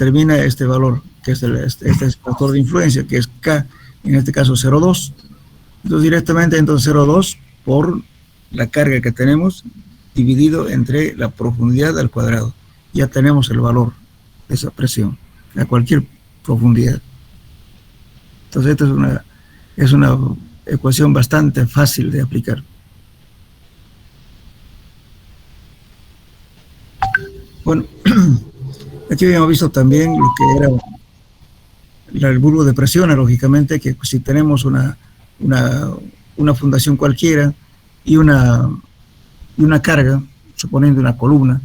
determina este valor, que es este factor de influencia, que es K, en este caso 0,2. Entonces directamente, 0,2 por la carga que tenemos dividido entre la profundidad al cuadrado. Ya tenemos el valor de esa presión a cualquier profundidad. Entonces esta es una ecuación bastante fácil de aplicar. Bueno, aquí habíamos visto también lo que era el bulbo de presión, lógicamente, que si tenemos una fundación cualquiera y una carga, suponiendo una columna,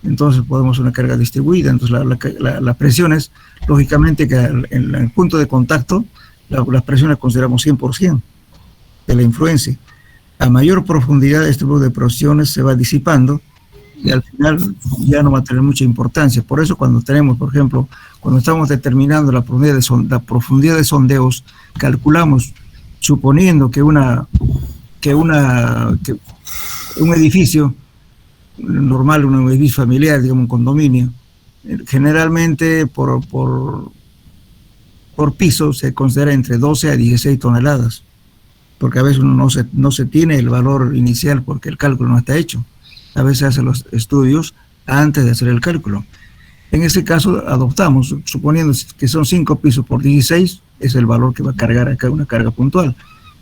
entonces podemos una carga distribuida. Entonces las presiones, lógicamente, que en el punto de contacto, las presiones consideramos 100% de la influencia. A mayor profundidad, este bulbo de presiones se va disipando y al final ya no va a tener mucha importancia. Por eso cuando tenemos, por ejemplo, cuando estamos determinando la profundidad de sondeos, calculamos, suponiendo que un edificio normal, un edificio familiar, digamos un condominio, generalmente por piso se considera entre 12 a 16 toneladas, porque a veces uno no se tiene el valor inicial porque el cálculo no está hecho. A veces hacen los estudios antes de hacer el cálculo. En este caso adoptamos, suponiendo que son 5 pisos por 16, es el valor que va a cargar acá una carga puntual.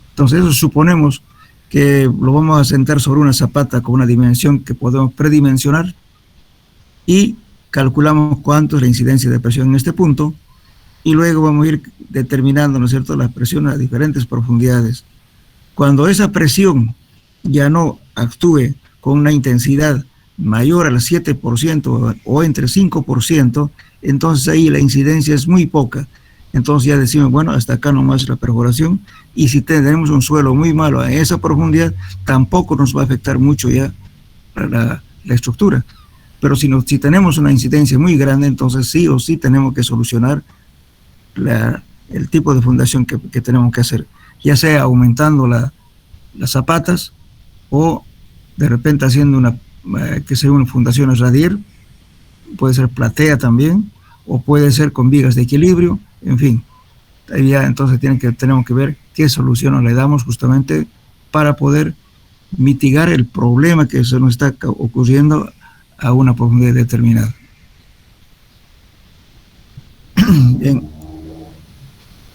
Entonces eso suponemos que lo vamos a sentar sobre una zapata con una dimensión que podemos predimensionar y calculamos cuánto es la incidencia de presión en este punto y luego vamos a ir determinando, ¿no es cierto?, las presiones a diferentes profundidades. Cuando esa presión ya no actúe con una intensidad mayor al 7% o entre 5%, entonces ahí la incidencia es muy poca. Entonces ya decimos, bueno, hasta acá nomás la perforación, y si tenemos un suelo muy malo a esa profundidad, tampoco nos va a afectar mucho ya la estructura. Pero si tenemos una incidencia muy grande, entonces sí o sí tenemos que solucionar el tipo de fundación que tenemos que hacer, ya sea aumentando las zapatas o de repente haciendo una fundación radier, puede ser platea también, o puede ser con vigas de equilibrio, en fin. Ahí ya entonces tenemos que ver qué solución le damos justamente para poder mitigar el problema que se nos está ocurriendo a una profundidad determinada. Bien.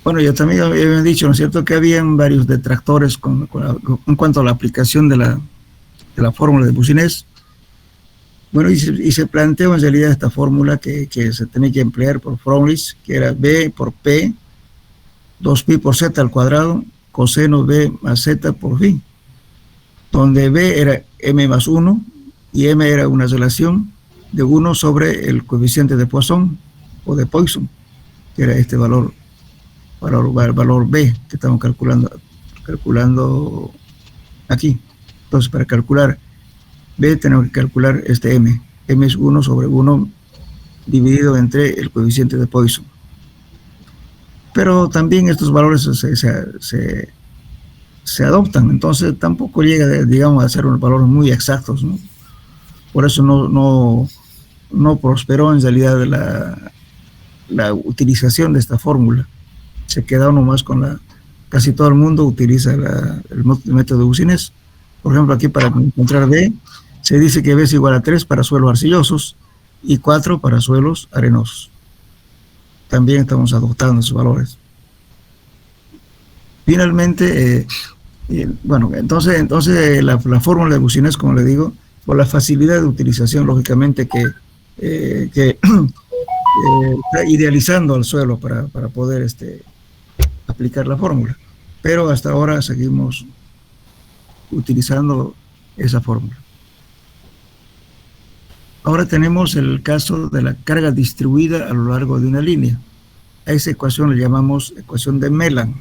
Bueno, yo también había dicho, ¿no es cierto?, que habían varios detractores en cuanto a la aplicación de la fórmula de Boussinesq. Bueno, y se planteó en realidad esta fórmula que se tenía que emplear por Frobisher, que era B por P, 2pi por Z al cuadrado, coseno B más Z por phi, donde B era M más 1 y M era una relación de 1 sobre el coeficiente de Poisson o de Poisson, que era este valor B que estamos calculando aquí. Entonces, para calcular B tenemos que calcular este M. M es 1 sobre 1 dividido entre el coeficiente de Poisson. Pero también estos valores se adoptan, entonces tampoco llega, digamos, a ser unos valores muy exactos, ¿no? Por eso no prosperó en realidad la utilización de esta fórmula. Se queda uno más con casi todo el mundo utiliza el método de Boussinesq. Por ejemplo, aquí para encontrar B, se dice que B es igual a 3 para suelos arcillosos y 4 para suelos arenosos. También estamos adoptando esos valores. Finalmente, bueno, entonces la fórmula de Boussinesq, como le digo, por la facilidad de utilización, lógicamente, que está idealizando al suelo para poder aplicar la fórmula. Pero hasta ahora seguimos utilizando esa fórmula. Ahora tenemos el caso de la carga distribuida a lo largo de una línea. A esa ecuación le llamamos ecuación de Melan.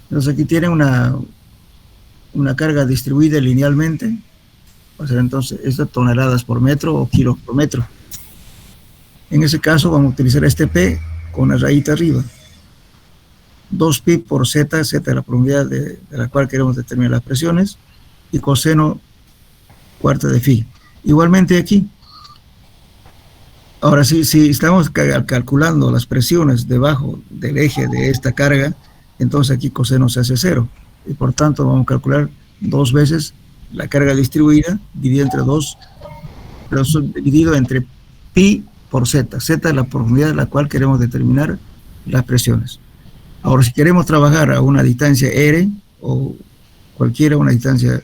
Entonces aquí tiene una carga distribuida linealmente, va a ser entonces estas toneladas por metro o kilos por metro. En ese caso vamos a utilizar este P con una rayita arriba. 2pi por Z, Z es la profundidad de la cual queremos determinar las presiones, y coseno cuarta de phi. Igualmente aquí, Ahora, si estamos calculando las presiones debajo del eje de esta carga, entonces aquí coseno se hace cero. Y por tanto vamos a calcular 2 veces la carga distribuida dividido entre 2, dividido entre pi por z. Z es la profundidad a la cual queremos determinar las presiones. Ahora, si queremos trabajar a una distancia r o cualquiera, una distancia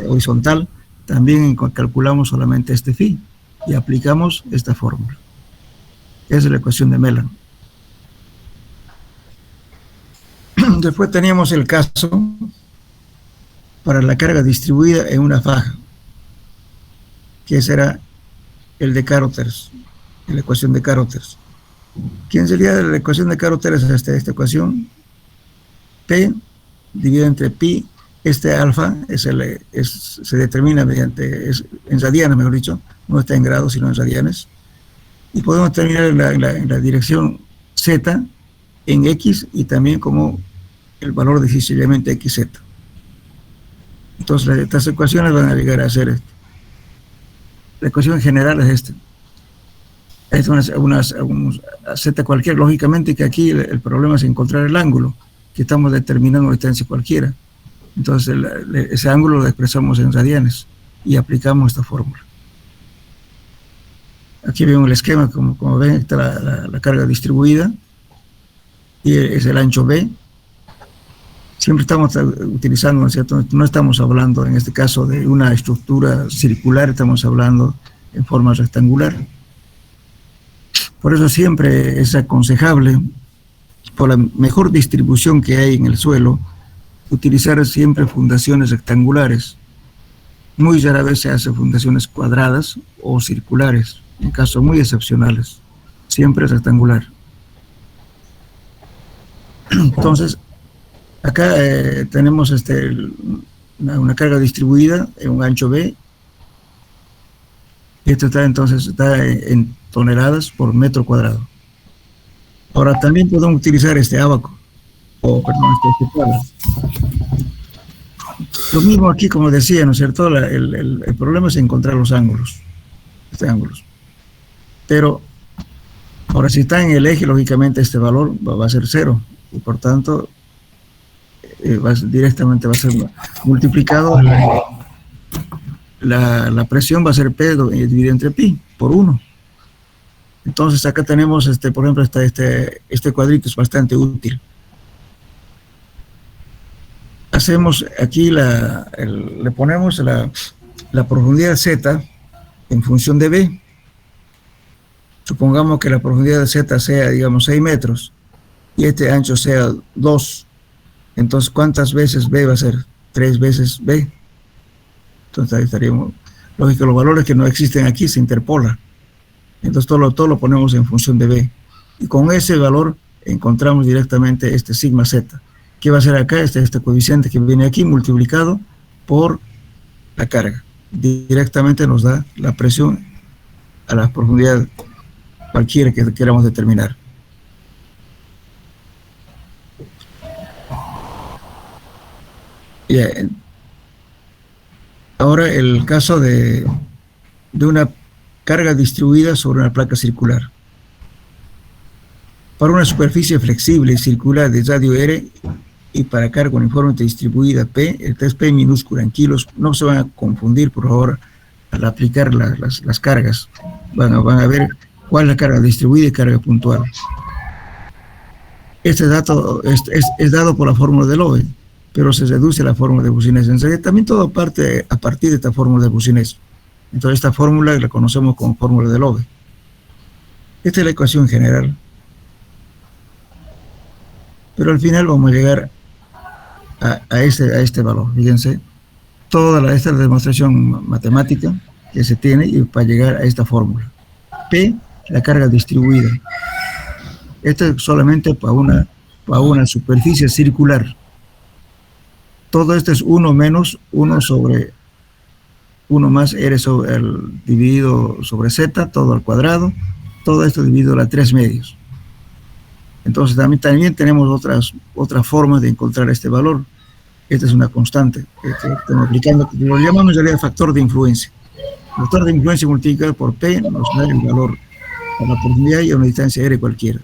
horizontal, también calculamos solamente este phi y aplicamos esta fórmula. Esa es la ecuación de Melan. Después teníamos el caso para la carga distribuida en una faja, que será el de Carothers, la ecuación de Carothers. ¿Quién sería la ecuación de Carothers? Esta ecuación, P dividido entre pi, este alfa se determina mediante, en radianes, mejor dicho, no está en grados, sino en radianes, y podemos terminar en la dirección z en x y también como el valor decisivamente xz. Entonces estas ecuaciones van a llegar a ser esto. La ecuación general es esta. Es una z cualquiera, lógicamente que aquí el problema es encontrar el ángulo, que estamos determinando una distancia cualquiera. Entonces ese ángulo lo expresamos en radianes y aplicamos esta fórmula. Aquí vemos el esquema, como ven, está la carga distribuida y es el ancho B. Siempre estamos utilizando, ¿no es cierto? No estamos hablando en este caso de una estructura circular, estamos hablando en forma rectangular. Por eso siempre es aconsejable, por la mejor distribución que hay en el suelo, utilizar siempre fundaciones rectangulares. Muy rara vez se hacen fundaciones cuadradas o circulares, en casos muy excepcionales. Siempre es rectangular. Entonces, acá tenemos una carga distribuida en un ancho B. Esto está en toneladas por metro cuadrado. Ahora también podemos utilizar este ábaco, este tabla. Lo mismo aquí, como decía, ¿no es cierto? El problema es encontrar los ángulos, Pero, ahora si está en el eje, lógicamente este valor va a ser 0, y por tanto, directamente va a ser multiplicado, la presión va a ser P dividido entre pi, por 1. Entonces acá tenemos, por ejemplo, este cuadrito es bastante útil. Hacemos aquí, le ponemos la profundidad Z en función de B. Supongamos que la profundidad de Z sea, digamos, 6 metros y este ancho sea 2. Entonces, ¿cuántas veces B va a ser? 3 veces B. Entonces ahí estaríamos, lógico, los valores que no existen aquí se interpolan. Entonces todo lo ponemos en función de B. Y con ese valor encontramos directamente este sigma Z. ¿Qué va a ser acá? Este coeficiente que viene aquí multiplicado por la carga. Directamente nos da la presión a la profundidad cualquiera que queramos determinar. Bien. Ahora el caso de una carga distribuida sobre una placa circular. Para una superficie flexible y circular de radio R y para carga uniformemente distribuida P, el test P minúscula en kilos, no se van a confundir, por favor, al aplicar las cargas. Van a ver cuál es la carga distribuida y carga puntual. Este dato es dado por la fórmula de Lowe, pero se reduce a la fórmula de Boussinesq. En realidad, también todo parte a partir de esta fórmula de Boussinesq. Entonces esta fórmula la conocemos como fórmula de Lowe. Esta es la ecuación general. Pero al final vamos a llegar a este valor. Fíjense, toda esta demostración matemática que se tiene y para llegar a esta fórmula. P, la carga distribuida. Esto es solamente para una superficie circular. Todo esto es 1 menos 1 sobre 1 más R dividido sobre Z, todo al cuadrado. Todo esto dividido a 3 medios. Entonces también tenemos otras formas de encontrar este valor. Esta es una constante que estamos aplicando, que lo llamamos en realidad factor de influencia. El factor de influencia multiplicado por P nos da el valor a la profundidad y a una distancia r cualquiera.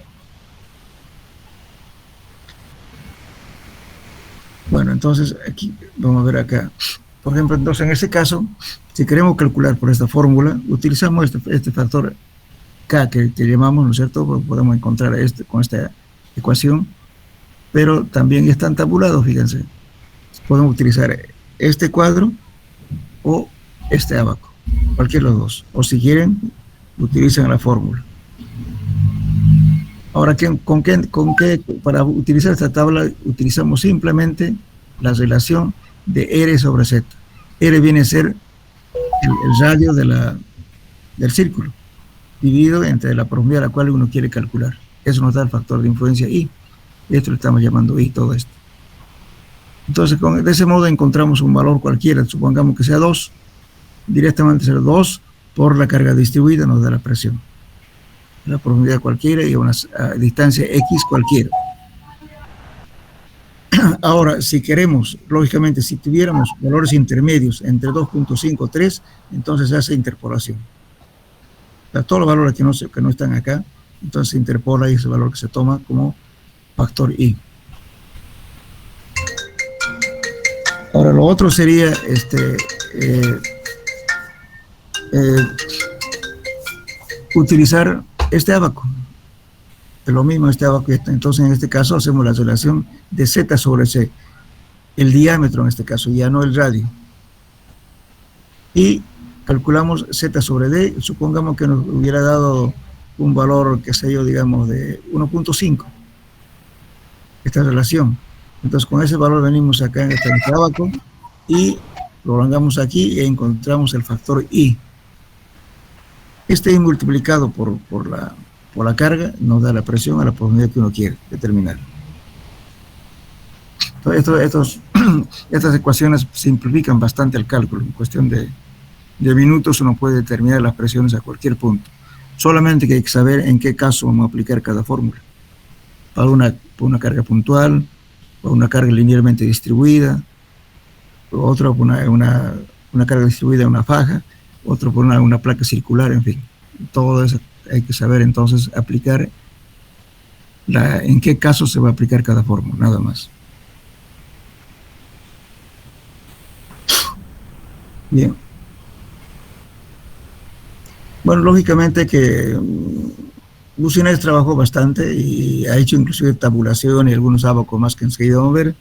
Bueno, entonces aquí vamos a ver acá. Por ejemplo, entonces en este caso, si queremos calcular por esta fórmula, utilizamos este factor K que llamamos, ¿no es cierto? Podemos encontrar con esta ecuación, pero también están tabulados, fíjense. Podemos utilizar este cuadro o este abaco, cualquiera de los dos. O si quieren, utilizan la fórmula. Ahora, ¿con qué? Para utilizar esta tabla, utilizamos simplemente la relación de R sobre Z. R viene a ser el radio del círculo, dividido entre la profundidad a la cual uno quiere calcular. Eso nos da el factor de influencia I. Esto lo estamos llamando I, todo esto. Entonces, de ese modo encontramos un valor cualquiera, supongamos que sea 2, directamente ser 2 por la carga distribuida nos da la presión. La profundidad cualquiera y a una distancia X cualquiera. Ahora, si queremos, lógicamente, si tuviéramos valores intermedios entre 2.5 y 3, entonces se hace interpolación. O sea, todos los valores que no están acá, entonces se interpola y ese valor que se toma como factor I. Ahora, lo otro sería utilizar este abaco. Es lo mismo este abaco. Entonces, en este caso, hacemos la relación de Z sobre C. El diámetro, en este caso, ya no el radio. Y calculamos Z sobre D. Supongamos que nos hubiera dado un valor, qué sé yo, digamos, de 1.5. Esta relación. Entonces, con ese valor venimos acá en este abaco y lo prolongamos aquí e encontramos el factor I. Este I multiplicado por la carga nos da la presión a la profundidad que uno quiere determinar. Entonces, estas ecuaciones simplifican bastante el cálculo. En cuestión de minutos uno puede determinar las presiones a cualquier punto. Solamente que hay que saber en qué caso vamos a aplicar cada fórmula. Para una carga puntual, para una carga linealmente distribuida, otra por una carga distribuida en una faja, otro por una placa circular, en fin. Todo eso hay que saber entonces aplicar en qué caso se va a aplicar cada fórmula, nada más. Bien. Bueno, lógicamente que Bucinés trabajó bastante y ha hecho inclusive tabulación y algunos abacos más que enseguida vamos a ver,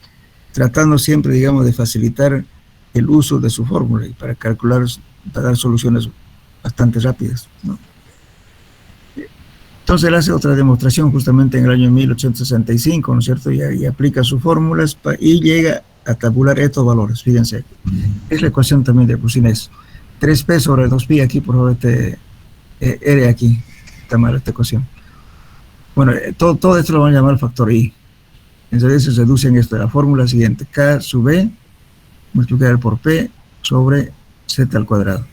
tratando siempre, digamos, de facilitar el uso de su fórmula y para calcular, para dar soluciones bastante rápidas, ¿no? Entonces él hace otra demostración justamente en el año 1865, ¿no es cierto? Y aplica sus fórmulas y llega a tabular estos valores, fíjense. Es la ecuación también de Bucinés. 3P sobre 2Pi, aquí por favor, R aquí, está mal esta ecuación. Bueno, todo esto lo van a llamar factor I. Entonces se reduce en esto, la fórmula siguiente, K sub B multiplicado por P sobre Z al cuadrado.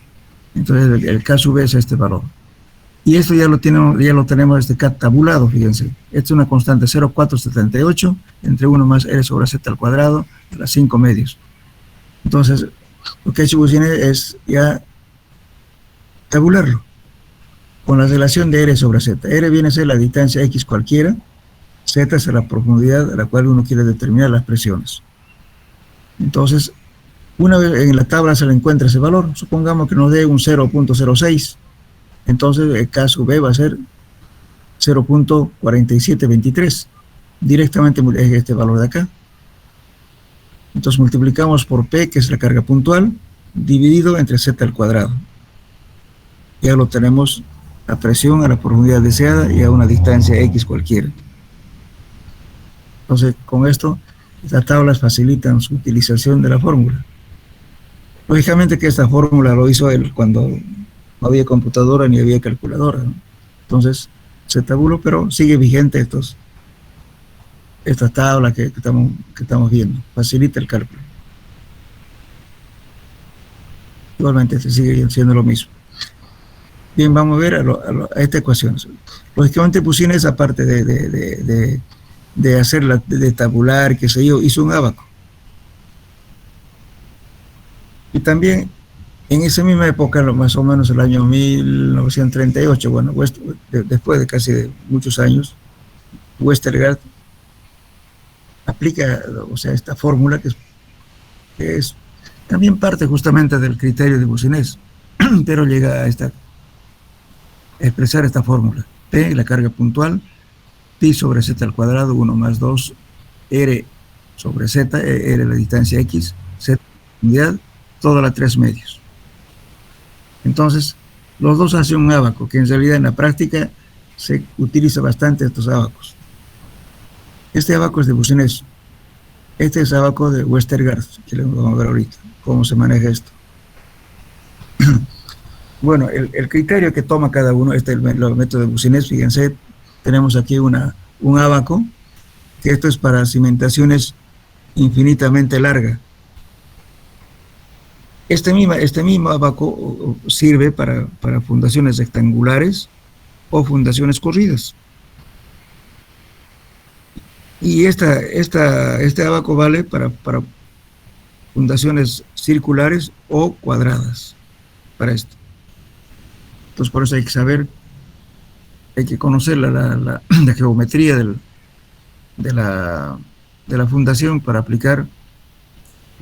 Entonces el K sub B es este valor. Y esto ya lo tenemos K tabulado, fíjense. Esta es una constante 0,478 entre 1 más R sobre Z al cuadrado, a las 5 medios. Entonces, lo que ha hecho Bucinés es ya tabularlo con la relación de R sobre Z. R viene a ser la distancia X cualquiera, Z es la profundidad a la cual uno quiere determinar las presiones. Entonces, una vez en la tabla se le encuentra ese valor, supongamos que nos dé un 0.06, entonces el K sub B va a ser 0.4723, directamente es este valor de acá. Entonces multiplicamos por P, que es la carga puntual, dividido entre Z al cuadrado. Ya lo tenemos la presión a la profundidad deseada y a una distancia X cualquiera. Entonces, con esto, estas tablas facilitan su utilización de la fórmula. Lógicamente que esta fórmula lo hizo él cuando no había computadora ni había calculadora, ¿no? Entonces, se tabuló, pero sigue vigente esta tabla que estamos viendo. Facilita el cálculo. Igualmente, se sigue siendo lo mismo. Bien, vamos a ver a esta ecuación. Lógicamente Bucinés esa parte de hacerla, de tabular, qué sé yo, hizo un abaco. Y también En esa misma época, más o menos el año 1938, bueno, después de casi muchos años, Westergaard aplica, o sea, esta fórmula que es también parte justamente del criterio de Boussinesq, pero llega a expresar esta fórmula. P, la carga puntual, pi sobre z al cuadrado, 1 más 2, r sobre z, r la distancia x, z unidad, toda la 3 medios. Entonces, los dos hacen un ábaco, que en realidad en la práctica se utiliza bastante estos ábacos. Este ábaco es de Boussinesq. Este es ábaco de Westergaard, que lo vamos a ver ahorita, cómo se maneja esto. Bueno, el criterio que toma cada uno, este es el método de Boussinesq, fíjense, tenemos aquí un ábaco, que esto es para cimentaciones infinitamente largas. Este mismo ábaco sirve para fundaciones rectangulares o fundaciones corridas. Y este ábaco vale para fundaciones circulares o cuadradas, para esto. Entonces, por eso hay que saber, hay que conocer la geometría de la fundación para aplicar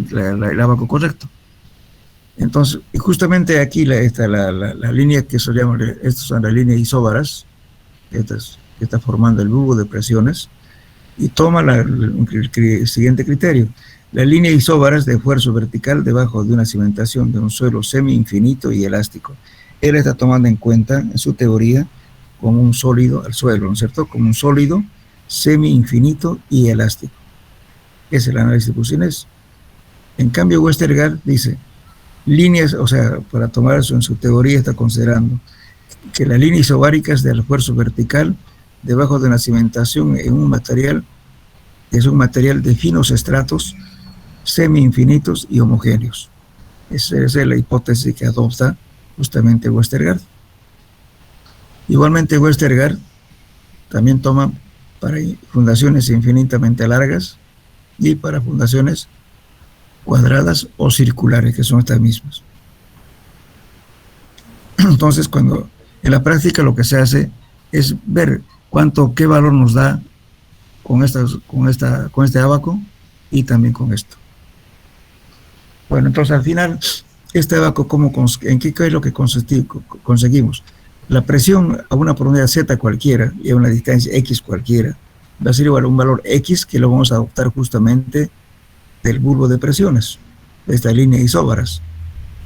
el ábaco correcto. Entonces, y justamente aquí la línea que se llama, estas son las líneas isóbaras, que está formando el bulbo de presiones, y toma el siguiente criterio. La línea isóbaras de esfuerzo vertical debajo de una cimentación de un suelo semi-infinito y elástico. Él está tomando en cuenta, en su teoría, como un sólido al suelo, ¿no es cierto? Como un sólido semi-infinito y elástico. Es el análisis de Boussinesq. En cambio, Westergaard dice, líneas, o sea, para tomar eso en su teoría está considerando que las líneas isobáricas del esfuerzo vertical debajo de una cimentación en un material, es un material de finos estratos semi-infinitos y homogéneos. Esa es la hipótesis que adopta justamente Westergaard. Igualmente Westergaard también toma para fundaciones infinitamente largas y para fundaciones cuadradas o circulares, que son estas mismas. Entonces, cuando en la práctica lo que se hace es ver qué valor nos da con este ábaco y también con esto. Bueno, entonces al final, este ábaco, ¿en qué es lo que conseguimos? La presión a una profundidad z cualquiera y a una distancia x cualquiera va a ser igual a un valor x que lo vamos a adoptar justamente del bulbo de presiones, de esta línea isóbaras,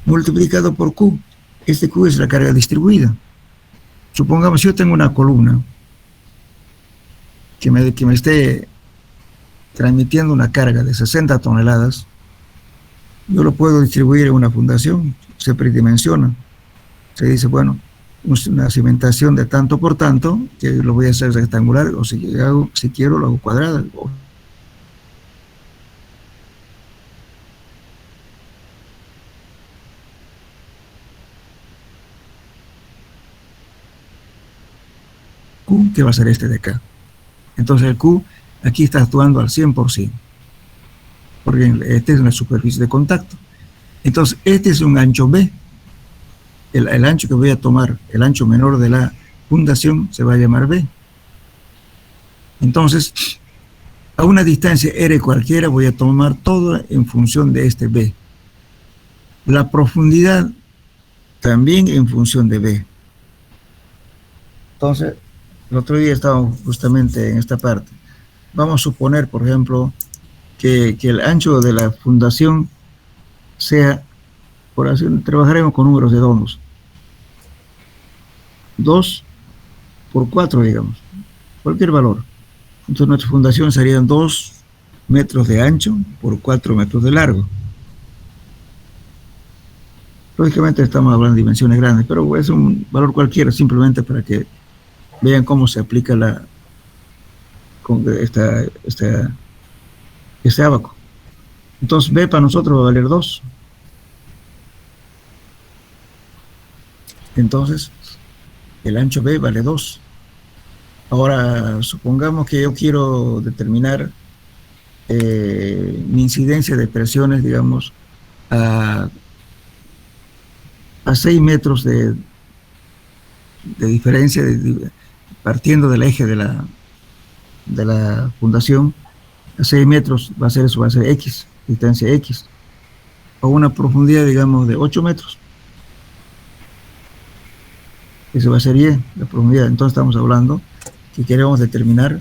multiplicado por Q. Este Q es la carga distribuida. Supongamos yo tengo una columna que me esté transmitiendo una carga de 60 toneladas, yo lo puedo distribuir en una fundación, se predimensiona, se dice, bueno, una cimentación de tanto por tanto, que lo voy a hacer rectangular, o si quiero lo hago cuadrada. Q, que va a ser este de acá. Entonces el Q aquí está actuando al 100%, porque este es una superficie de contacto. Entonces este es un ancho B. El ancho que voy a tomar, el ancho menor de la fundación, se va a llamar B. Entonces, a una distancia R cualquiera voy a tomar todo en función de este B. La profundidad también en función de B. Entonces, el otro día estábamos justamente en esta parte. Vamos a suponer, por ejemplo, que el ancho de la fundación sea, por así, trabajaremos con números redondos, 2 por 4, digamos, cualquier valor. Entonces nuestra fundación serían 2 metros de ancho por 4 metros de largo. Lógicamente estamos hablando de dimensiones grandes, pero es un valor cualquiera, simplemente para que vean cómo se aplica este ábaco. Entonces B para nosotros va a valer 2. Entonces el ancho B vale 2. Ahora supongamos que yo quiero determinar mi incidencia de presiones, digamos, a 6 metros de diferencia, partiendo del eje de la fundación, a 6 metros va a ser eso, va a ser X, distancia X, a una profundidad, digamos, de 8 metros. Eso va a ser Y, la profundidad. Entonces estamos hablando que queremos determinar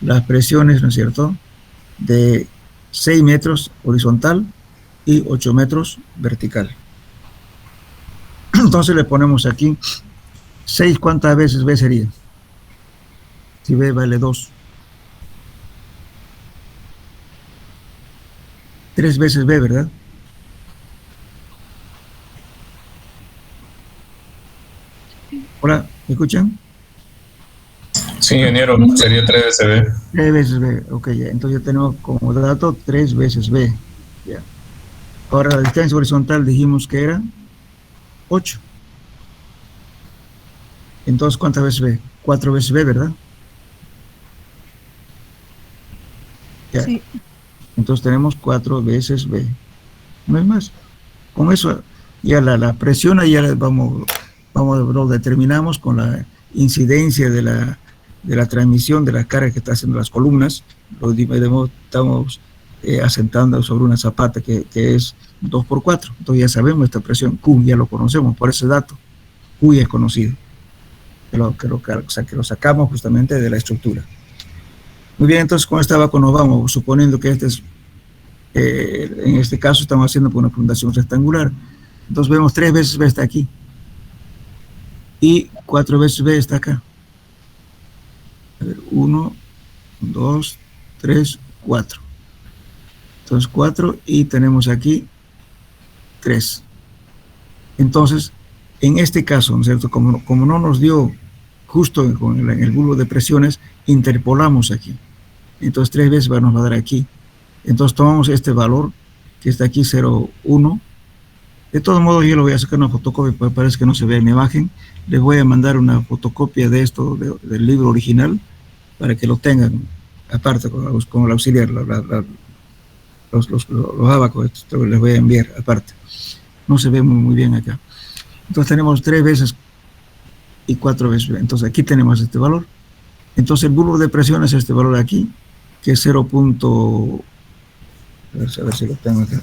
las presiones, ¿no es cierto?, de 6 metros horizontal y 8 metros vertical. Entonces le ponemos aquí 6, ¿cuántas veces B sería? Si B vale 2. 3 veces B, ¿verdad? Hola, ¿me escuchan? Sí, ingeniero, sería 3 veces B. 3 veces B, ok, ya. Entonces ya tenemos como dato 3 veces B. Ya. Ahora la distancia horizontal dijimos que era 8. Entonces, ¿cuántas veces B? 4 veces B, ¿verdad? Ya. Sí. Entonces tenemos 4 veces B. No es más. Con eso ya la presión ya lo determinamos con la incidencia de la transmisión de la carga que está haciendo las columnas. Estamos asentando sobre una zapata que es 2×4. Entonces ya sabemos esta presión Q, ya lo conocemos por ese dato. Q ya es conocido. Que lo sacamos justamente de la estructura. Muy bien, entonces con esta abajo nos vamos, suponiendo que en este caso estamos haciendo por una fundación rectangular. Entonces vemos 3 veces B está aquí. Y 4 veces B está acá. A ver, 1, 2, 3, 4. Entonces 4 y tenemos aquí 3. Entonces, en este caso, ¿no es cierto? Como no nos dio justo en el bulbo de presiones, interpolamos aquí. Entonces 3 veces nos va a dar aquí. Entonces tomamos este valor que está aquí, 0,1. De todos modos, yo lo voy a sacar una fotocopia, porque parece que no se ve en la imagen. Les voy a mandar una fotocopia de esto, del libro original, para que lo tengan, aparte, con el auxiliar, los abacos, esto les voy a enviar aparte. No se ve muy bien acá. Entonces tenemos 3 veces y 4 veces. Entonces aquí tenemos este valor. Entonces el bulbo de presión es este valor aquí, que es 0. A ver si lo tengo acá.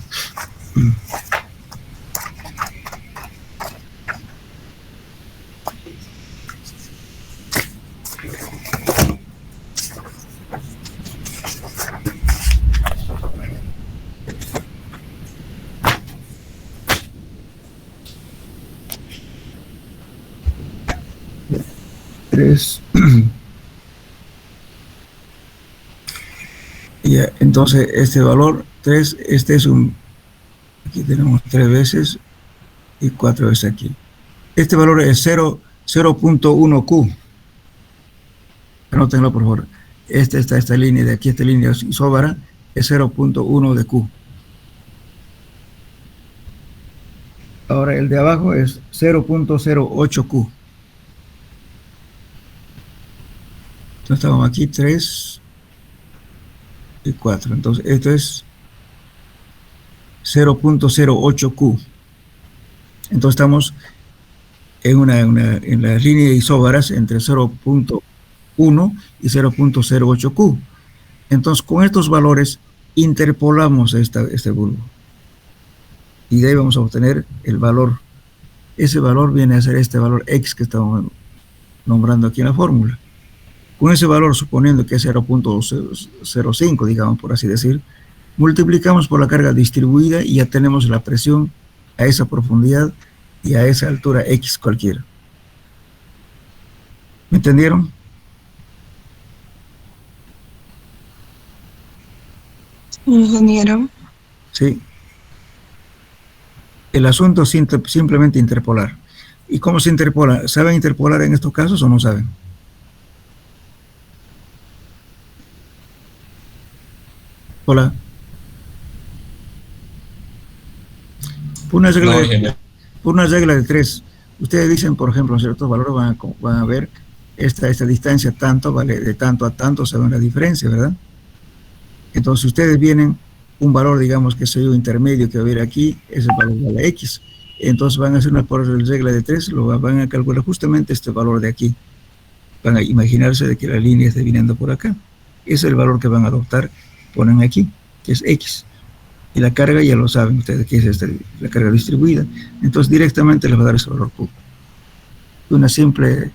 Ya, entonces este valor 3, este es aquí tenemos 3 veces y 4 veces aquí. Este valor es 0.1 Q. Anótenlo por favor. Esta línea de aquí, esta línea isóbara es 0.1 de Q. Ahora el de abajo es 0.08 Q. Entonces estamos aquí 3 y 4. Entonces esto es 0.08 Q. Entonces estamos en las líneas isóbaras entre 0.1 y 0.08 Q. Entonces con estos valores interpolamos este bulbo. Y de ahí vamos a obtener el valor. Ese valor viene a ser este valor X que estamos nombrando aquí en la fórmula. Con ese valor, suponiendo que es 0.05, digamos, por así decir, multiplicamos por la carga distribuida y ya tenemos la presión a esa profundidad y a esa altura X cualquiera. ¿Me entendieron? Ingeniero. Sí. El asunto es simplemente interpolar. ¿Y cómo se interpola? ¿Saben interpolar en estos casos o no saben? Hola. Por una regla de 3, ustedes dicen, por ejemplo, en ciertos valores van a ver esta distancia tanto, vale, de tanto a tanto, saben la diferencia, ¿verdad? Entonces, ustedes vienen un valor, digamos, que soy un intermedio que va a ver aquí, ese valor vale X. entonces van a hacer una regla de 3, van a calcular justamente este valor de aquí. Van a imaginarse de que la línea esté viniendo por acá. Ese es el valor que van a adoptar, ponen aquí, que es X. Y la carga ya lo saben ustedes, que es la carga distribuida. Entonces directamente les va a dar ese valor Q. Una simple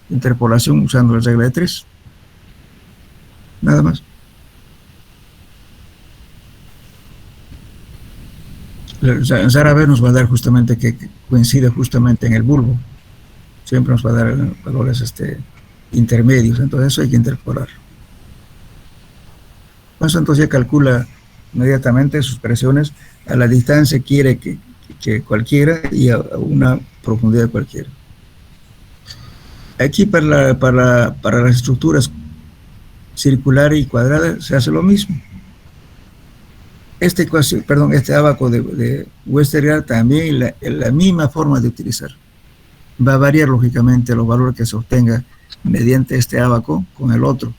interpolación usando la regla de 3. Nada más. Zaraver nos va a dar justamente que coincide justamente en el bulbo. Siempre nos va a dar valores intermedios, entonces eso hay que interpolar. Eso entonces ya calcula inmediatamente sus presiones a la distancia quiere que cualquiera y a una profundidad cualquiera. Aquí para las estructuras circular y cuadrada se hace lo mismo. Este ábaco de Westergaard también la misma forma de utilizar. Va a variar lógicamente los valores que se obtenga mediante este ábaco con el otro.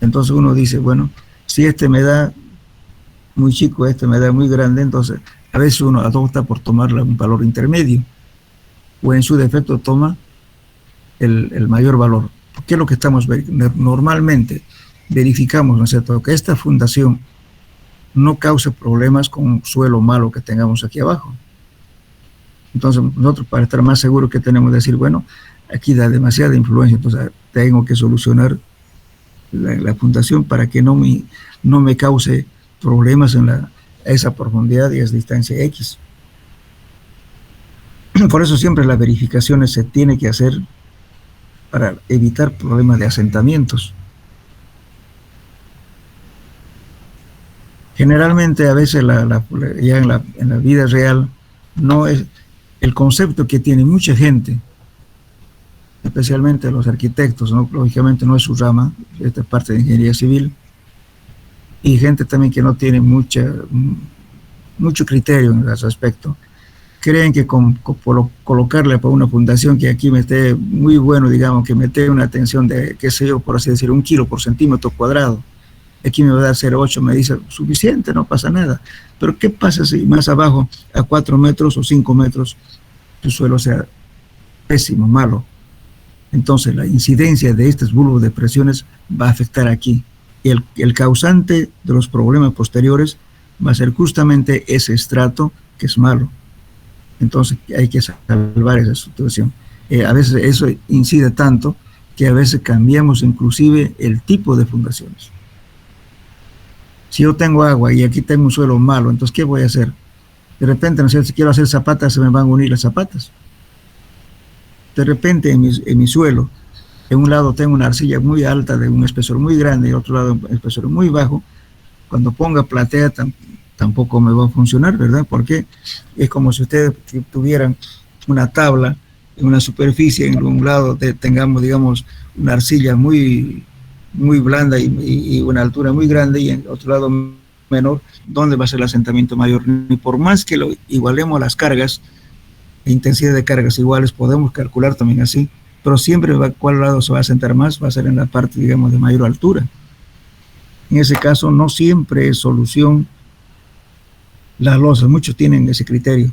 Entonces uno dice, bueno, si este me da muy chico, este me da muy grande, entonces a veces uno adopta por tomarle un valor intermedio, o en su defecto toma el mayor valor. ¿Qué es lo que estamos normalmente verificamos, ¿no es cierto?, que esta fundación no cause problemas con un suelo malo que tengamos aquí abajo. Entonces nosotros, para estar más seguros, que tenemos que decir, bueno, aquí da demasiada influencia, entonces tengo que solucionar la fundación para que no me cause problemas a esa profundidad y a esa distancia X. Por eso siempre las verificaciones se tienen que hacer para evitar problemas de asentamientos. Generalmente, a veces ya en la vida real, no es el concepto que tiene mucha gente, especialmente los arquitectos, ¿no? Lógicamente no es su rama, esta parte de ingeniería civil, y gente también que no tiene mucho criterio en ese aspecto. Creen que por colocarle para una fundación que aquí me esté muy bueno, digamos, que me esté una tensión de, qué sé yo, por así decir, 1 kilo por centímetro cuadrado, aquí me va a dar 0,8, me dice, suficiente, no pasa nada. Pero ¿qué pasa si más abajo, a 4 metros o 5 metros, el suelo sea pésimo, malo? Entonces la incidencia de estos bulbos de presiones va a afectar aquí. Y el causante de los problemas posteriores va a ser justamente ese estrato que es malo. Entonces hay que salvar esa situación. A veces eso incide tanto que a veces cambiamos inclusive el tipo de fundaciones. Si yo tengo agua y aquí tengo un suelo malo, entonces ¿qué voy a hacer? De repente, no sé, si quiero hacer zapatas, se me van a unir las zapatas. De repente en mi suelo, en un lado tengo una arcilla muy alta de un espesor muy grande y en otro lado un espesor muy bajo. Cuando ponga platea tampoco me va a funcionar, ¿verdad? Porque es como si ustedes tuvieran una tabla en una superficie, en un lado tengamos, digamos, una arcilla muy blanda y una altura muy grande, y en otro lado menor, ¿dónde va a ser el asentamiento mayor? Ni por más que lo igualemos a las cargas, intensidad de cargas iguales, podemos calcular también así, pero siempre ¿cuál lado se va a asentar más? Va a ser en la parte, digamos, de mayor altura. En ese caso no siempre es solución las losas, muchos tienen ese criterio,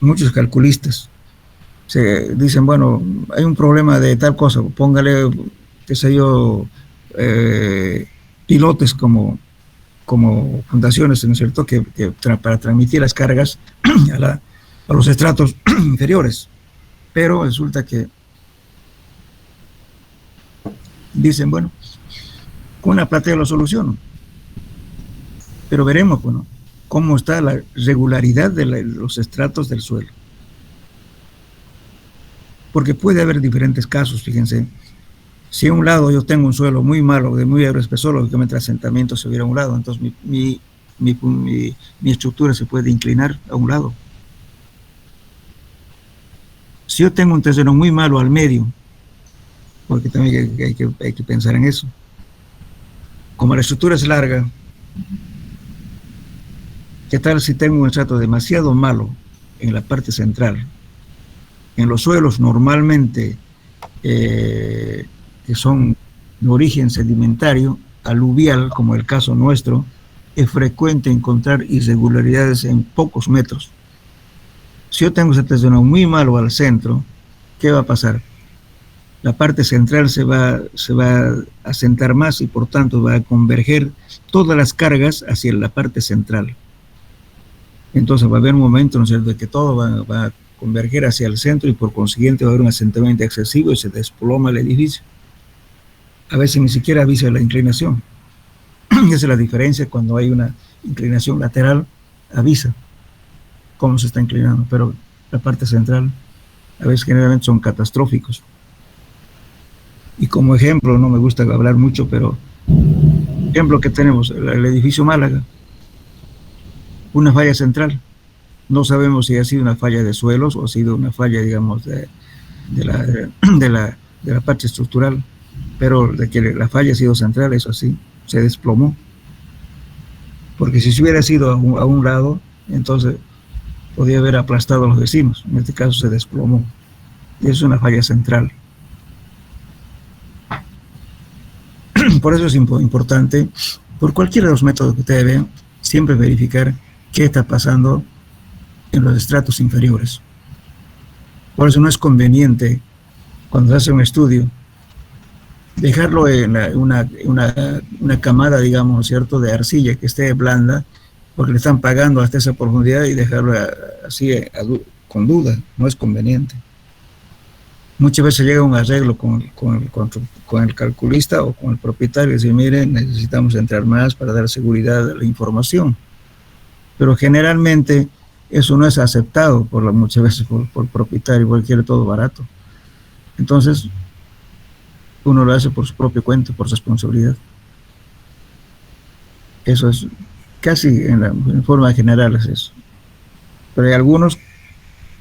muchos calculistas se dicen, bueno, hay un problema de tal cosa, póngale, qué sé yo, pilotes como fundaciones, ¿no es cierto?, que para transmitir las cargas a los estratos inferiores. Pero resulta que dicen, bueno, con una platea lo soluciono. Pero veremos, bueno, cómo está la regularidad de los estratos del suelo. Porque puede haber diferentes casos, fíjense. Si a un lado yo tengo un suelo muy malo, de muy espesor, lógicamente el asentamiento se hubiera a un lado, entonces mi estructura se puede inclinar a un lado. Si yo tengo un terreno muy malo al medio, porque también hay que pensar en eso, como la estructura es larga, ¿qué tal si tengo un estrato demasiado malo en la parte central? En los suelos normalmente que son de origen sedimentario, aluvial, como el caso nuestro, es frecuente encontrar irregularidades en pocos metros. Si yo tengo ese terreno muy malo al centro, ¿qué va a pasar? La parte central se va a asentar más y por tanto va a converger todas las cargas hacia la parte central. Entonces va a haber un momento, ¿no es cierto?, de que todo va a converger hacia el centro y por consiguiente va a haber un asentamiento excesivo y se desploma el edificio. A veces ni siquiera avisa la inclinación. Esa es la diferencia cuando hay una inclinación lateral, avisa cómo se está inclinando, pero la parte central a veces generalmente son catastróficos. Y como ejemplo, no me gusta hablar mucho, pero ejemplo que tenemos, el edificio Málaga, una falla central. No sabemos si ha sido una falla de suelos o ha sido una falla, digamos, de la parte estructural, pero de que la falla ha sido central, eso sí, se desplomó. Porque si se hubiera sido a un lado, entonces podía haber aplastado a los vecinos. En este caso se desplomó. Y es una falla central. Por eso es importante, por cualquiera de los métodos que ustedes vean, siempre verificar qué está pasando en los estratos inferiores. Por eso no es conveniente, cuando se hace un estudio, dejarlo en una camada, digamos, ¿cierto?, de arcilla que esté blanda, porque le están pagando hasta esa profundidad, y dejarlo así con duda, no es conveniente. Muchas veces llega un arreglo con el calculista o con el propietario y dice, mire, necesitamos entrar más para dar seguridad a la información. Pero generalmente eso no es aceptado muchas veces por el propietario, porque quiere todo barato. Entonces, uno lo hace por su propia cuenta, por responsabilidad. Eso es casi en forma general es eso. Pero hay algunos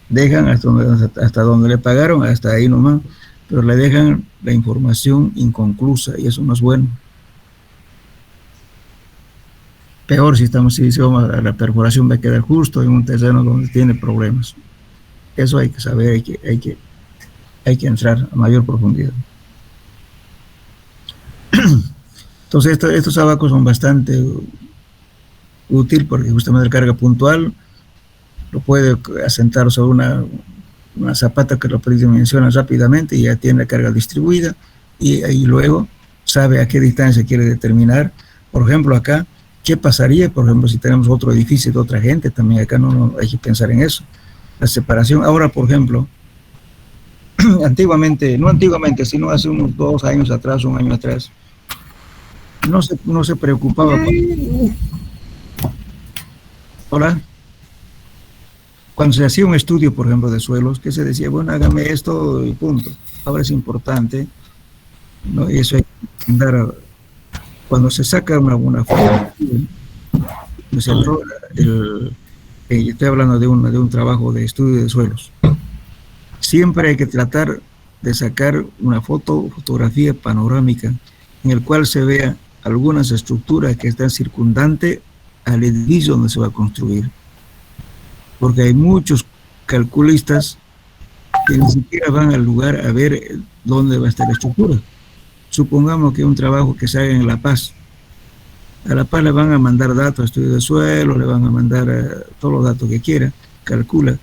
dejan hasta donde le pagaron, hasta ahí nomás, pero le dejan la información inconclusa y eso no es bueno. Peor si vamos a la perforación, va a quedar justo en un terreno donde tiene problemas. Eso hay que saber, hay que entrar a mayor profundidad. Entonces estos abacos son bastante útil porque justamente la carga puntual lo puede asentar sobre una zapata que lo predimensiona rápidamente y ya tiene la carga distribuida y ahí luego sabe a qué distancia quiere determinar. Por ejemplo, acá, ¿qué pasaría, por ejemplo, si tenemos otro edificio de otra gente? También acá no hay que pensar en eso. La separación. Ahora, por ejemplo, no antiguamente, sino hace unos 2 años atrás, 1 año atrás, no se preocupaba. Hola. Cuando se hacía un estudio, por ejemplo, de suelos, que se decía, bueno, hágame esto y punto. Ahora es importante, ¿no? Y eso hay que dar. Cuando se saca una foto, ¿no es cierto? Estoy hablando de un trabajo de estudio de suelos. Siempre hay que tratar de sacar una fotografía panorámica en el cual se vea algunas estructuras que están circundantes al edificio donde se va a construir. Porque hay muchos calculistas que ni siquiera van al lugar a ver dónde va a estar la estructura. Supongamos que un trabajo que se haga en La Paz. A La Paz le van a mandar datos, estudio de suelo, le van a mandar todos los datos que quiera, calcula,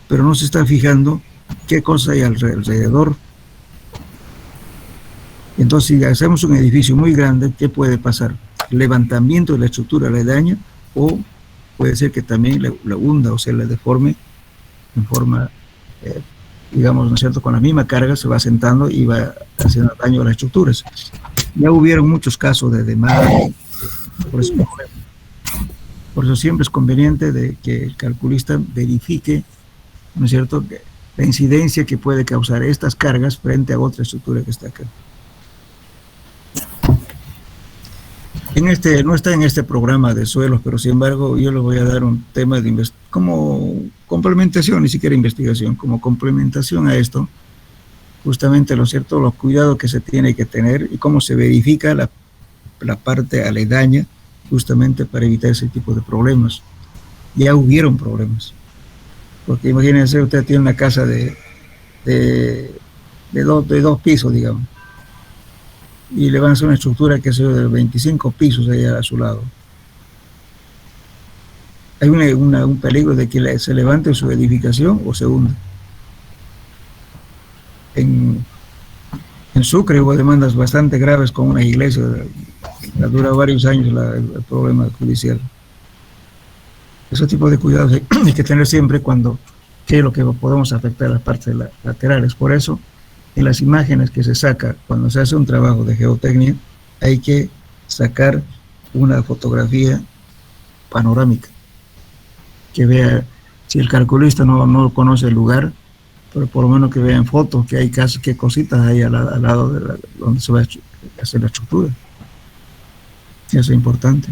pero no se está fijando qué cosa hay alrededor. Entonces, si hacemos un edificio muy grande, ¿qué puede pasar? Levantamiento de la estructura le daña, o puede ser que también la hunda, o sea, la deforme en forma, digamos, ¿no es cierto?, con la misma carga se va asentando y va haciendo daño a las estructuras. Ya hubieron muchos casos de demanda, por eso siempre es conveniente de que el calculista verifique, ¿no es cierto?, la incidencia que puede causar estas cargas frente a otra estructura que está acá. No está en este programa de suelos, pero sin embargo yo les voy a dar un tema como complementación, ni siquiera investigación, como complementación a esto, justamente lo cierto, los cuidados que se tiene que tener y cómo se verifica la parte aledaña, justamente para evitar ese tipo de problemas. Ya hubieron problemas, porque imagínense, usted tiene una casa de 2 pisos, digamos, y le van a hacer una estructura que sea de 25 pisos allá a su lado. hay un peligro de que se levante su edificación o se hunda. En Sucre hubo demandas bastante graves con una iglesia, ha durado varios años el problema judicial. Ese tipo de cuidados hay que tener siempre cuando qué es lo que podemos afectar a las partes laterales. Por eso, en las imágenes que se saca cuando se hace un trabajo de geotecnia, hay que sacar una fotografía panorámica, que vea, si el calculista no conoce el lugar, pero por lo menos que vea en fotos que hay qué cositas hay al lado de donde se va a hacer la estructura. Eso es importante.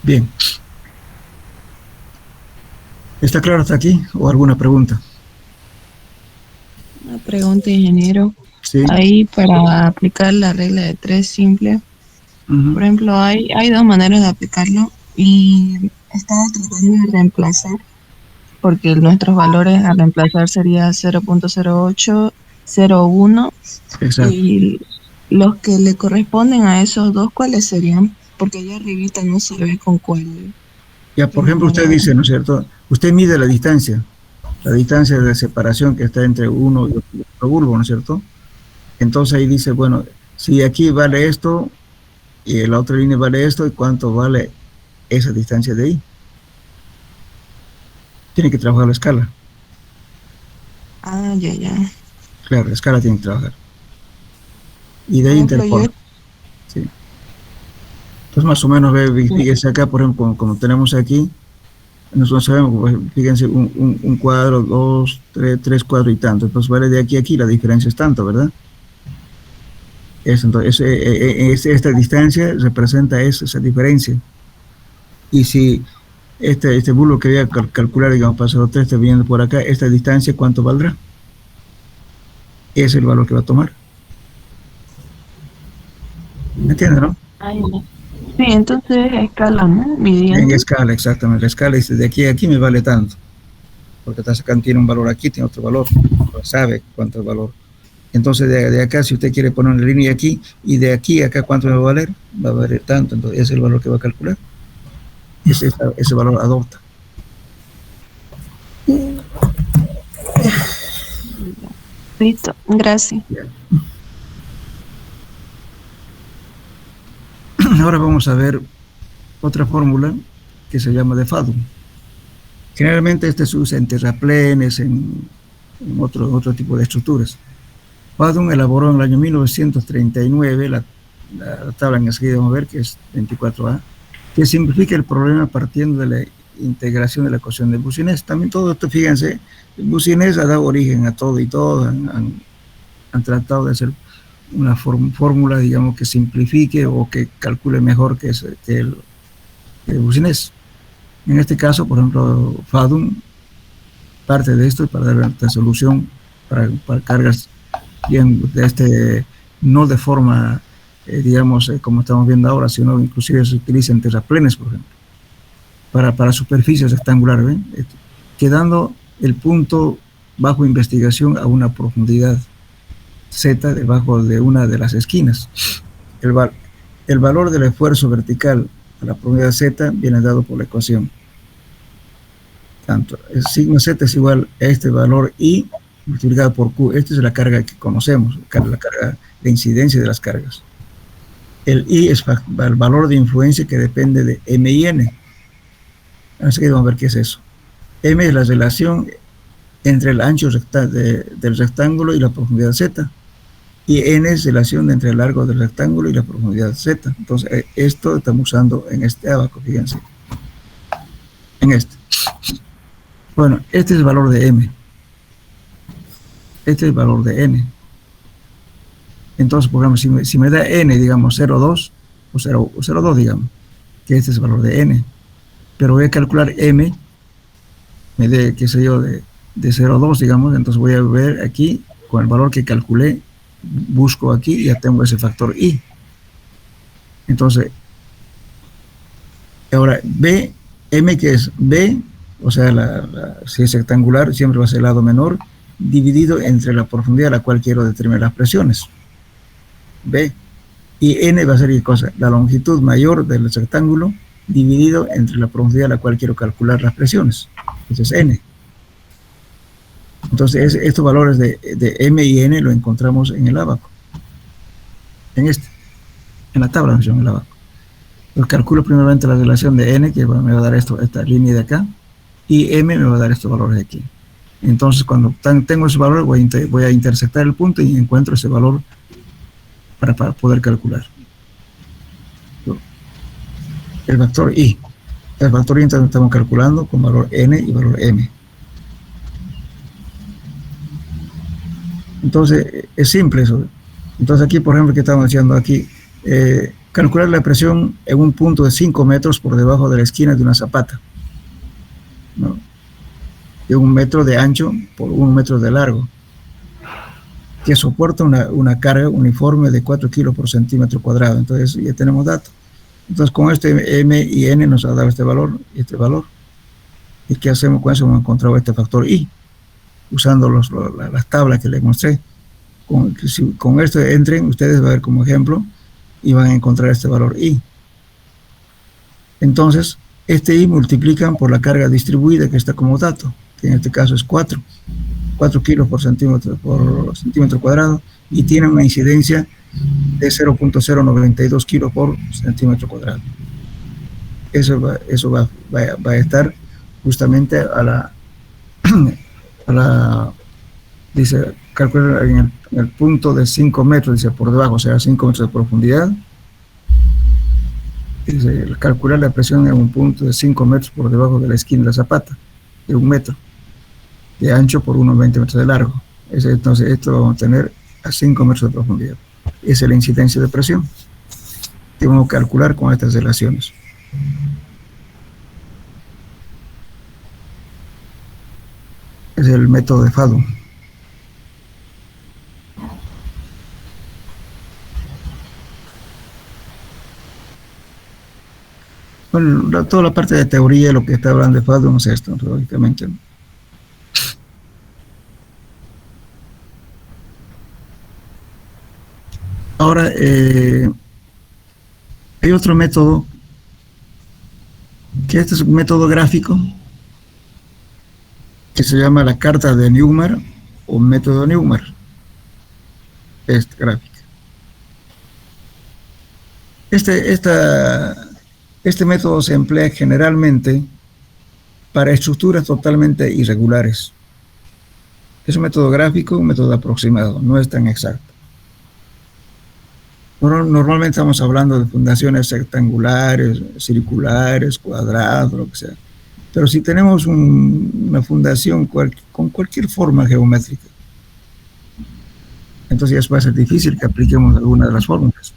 Bien. ¿Está claro hasta aquí o alguna pregunta? Una pregunta, ingeniero. Sí. Ahí para aplicar la regla de 3 simple, por ejemplo, hay 2 maneras de aplicarlo y estaba tratando de reemplazar, porque nuestros valores a reemplazar sería 0.08, 0.1. Exacto. Y los que le corresponden a esos dos, ¿cuáles serían? Porque allá arribita no se ve con cuál. Ya, por ejemplo, usted dice, ¿no es cierto? Usted mide la distancia de separación que está entre uno y otro bulbo, ¿no es cierto? Entonces ahí dice, bueno, si aquí vale esto y en la otra línea vale esto, ¿y cuánto vale esa distancia de ahí? Tiene que trabajar la escala. Ah, ya. Claro, la escala tiene que trabajar. Y de ahí interpola. Sí. Entonces más o menos, fíjense acá, por ejemplo, como tenemos aquí, nosotros sabemos, fíjense, un cuadro, 2, 3 cuadros y tanto. Entonces vale de aquí a aquí, la diferencia es tanto, ¿verdad? Entonces, esta distancia representa esa diferencia. Y si este bulbo que voy a calcular, digamos, para 0,3 está viniendo por acá, esta distancia, ¿cuánto valdrá? Ese es el valor que va a tomar. ¿Me entiendes, no? Sí, entonces escala, ¿no? Midiendo. En escala, exactamente. La escala dice, de aquí a aquí me vale tanto. Porque está sacando, tiene un valor aquí, tiene otro valor. Sabe cuánto es el valor. Entonces, de acá, si usted quiere poner una línea aquí, y de aquí a acá, ¿cuánto me va a valer? Va a valer tanto. Entonces, ese es el valor que va a calcular. Ese valor adopta. Listo, gracias. Ahora vamos a ver otra fórmula que se llama de Fadum. Generalmente se usa en terraplenes, en otro tipo de estructuras. Fadum elaboró en el año 1939 la tabla enseguida vamos a ver, que es 24A, que simplifica el problema partiendo de la integración de la ecuación de Boussinesq. También todo esto, fíjense, Boussinesq ha dado origen a todo y todos han tratado de hacer una fórmula, digamos, que simplifique o que calcule mejor que el Boussinesq. En este caso, por ejemplo, Fadum parte de esto para dar la solución para cargas bien no de forma, digamos, como estamos viendo ahora, sino inclusive se utiliza en terraplenes, por ejemplo, para superficies rectangulares, ¿ven? Quedando el punto bajo investigación a una profundidad Z debajo de una de las esquinas. El valor del esfuerzo vertical a la profundidad Z viene dado por la ecuación. Tanto el sigma Z es igual a este valor I multiplicado por Q. Esta es la carga que conocemos, la carga de incidencia de las cargas. El I es el valor de influencia que depende de M y N. Así que vamos a ver qué es eso. M es la relación entre el ancho del rectángulo y la profundidad Z. Y N es la relación entre el largo del rectángulo y la profundidad Z. Entonces, esto estamos usando en este abaco, fíjense. En este. Bueno, este es el valor de M. Este es el valor de N. Entonces, por ejemplo, si me da N, digamos, 0,2 o 0,2, digamos, que este es el valor de N. Pero voy a calcular M, me dé, qué sé yo, de 0,2, digamos, entonces voy a ver aquí, con el valor que calculé, busco aquí y ya tengo ese factor I. Entonces, ahora, B, M, que es B, o sea, si es rectangular, siempre va a ser el lado menor, dividido entre la profundidad a la cual quiero determinar las presiones. B. Y n va a ser ¿qué cosa? La longitud mayor del rectángulo dividido entre la profundidad a la cual quiero calcular las presiones. Eso es n. Entonces, estos valores de m y n lo encontramos en el abaco. En la tabla de en el abaco. Pues calculo primeramente la relación de n, que me va a dar esta línea de acá, y m me va a dar estos valores de aquí. Entonces, cuando tengo ese valor, voy a intersectar el punto y encuentro ese valor para poder calcular. El factor I. El factor I entonces estamos calculando con valor n y valor m. Entonces, es simple eso. Entonces, aquí, por ejemplo, que estamos haciendo aquí, calcular la presión en un punto de 5 metros por debajo de la esquina de una zapata, ¿no? De 1 metro de ancho por 1 metro de largo, que soporta una carga uniforme de 4 kilos por centímetro cuadrado. Entonces, ya tenemos datos. Entonces, con este m y n nos ha dado este valor y este valor. ¿Y qué hacemos con eso? Hemos encontrado este factor I, usando las tablas que les mostré. Con esto entren, ustedes van a ver como ejemplo, y van a encontrar este valor I. Entonces, este I multiplican por la carga distribuida que está como dato, que en este caso es 4 kilos por centímetro cuadrado, y tiene una incidencia de 0.092 kilos por centímetro cuadrado. Eso va a estar justamente a la dice, calcular en el punto de 5 metros, dice, por debajo, o sea, 5 metros de profundidad. Dice, calcular la presión en un punto de 5 metros por debajo de la esquina de la zapata, de 1 metro de ancho por unos 20 metros de largo. Entonces, esto lo vamos a tener a 5 metros de profundidad. Esa es la incidencia de presión que vamos a calcular con estas relaciones. Es el método de Fadum. Bueno, toda la parte de teoría, lo que está hablando de Fadum es esto, lógicamente. Ahora, hay otro método, que este es un método gráfico, que se llama la carta de Newmar o método Newmar. Esta gráfica. Este método se emplea generalmente para estructuras totalmente irregulares. Es un método gráfico, un método aproximado, no es tan exacto. Normalmente estamos hablando de fundaciones rectangulares, circulares, cuadradas, lo que sea. Pero si tenemos una fundación con cualquier forma geométrica, entonces ya va a ser difícil que apliquemos alguna de las fórmulas.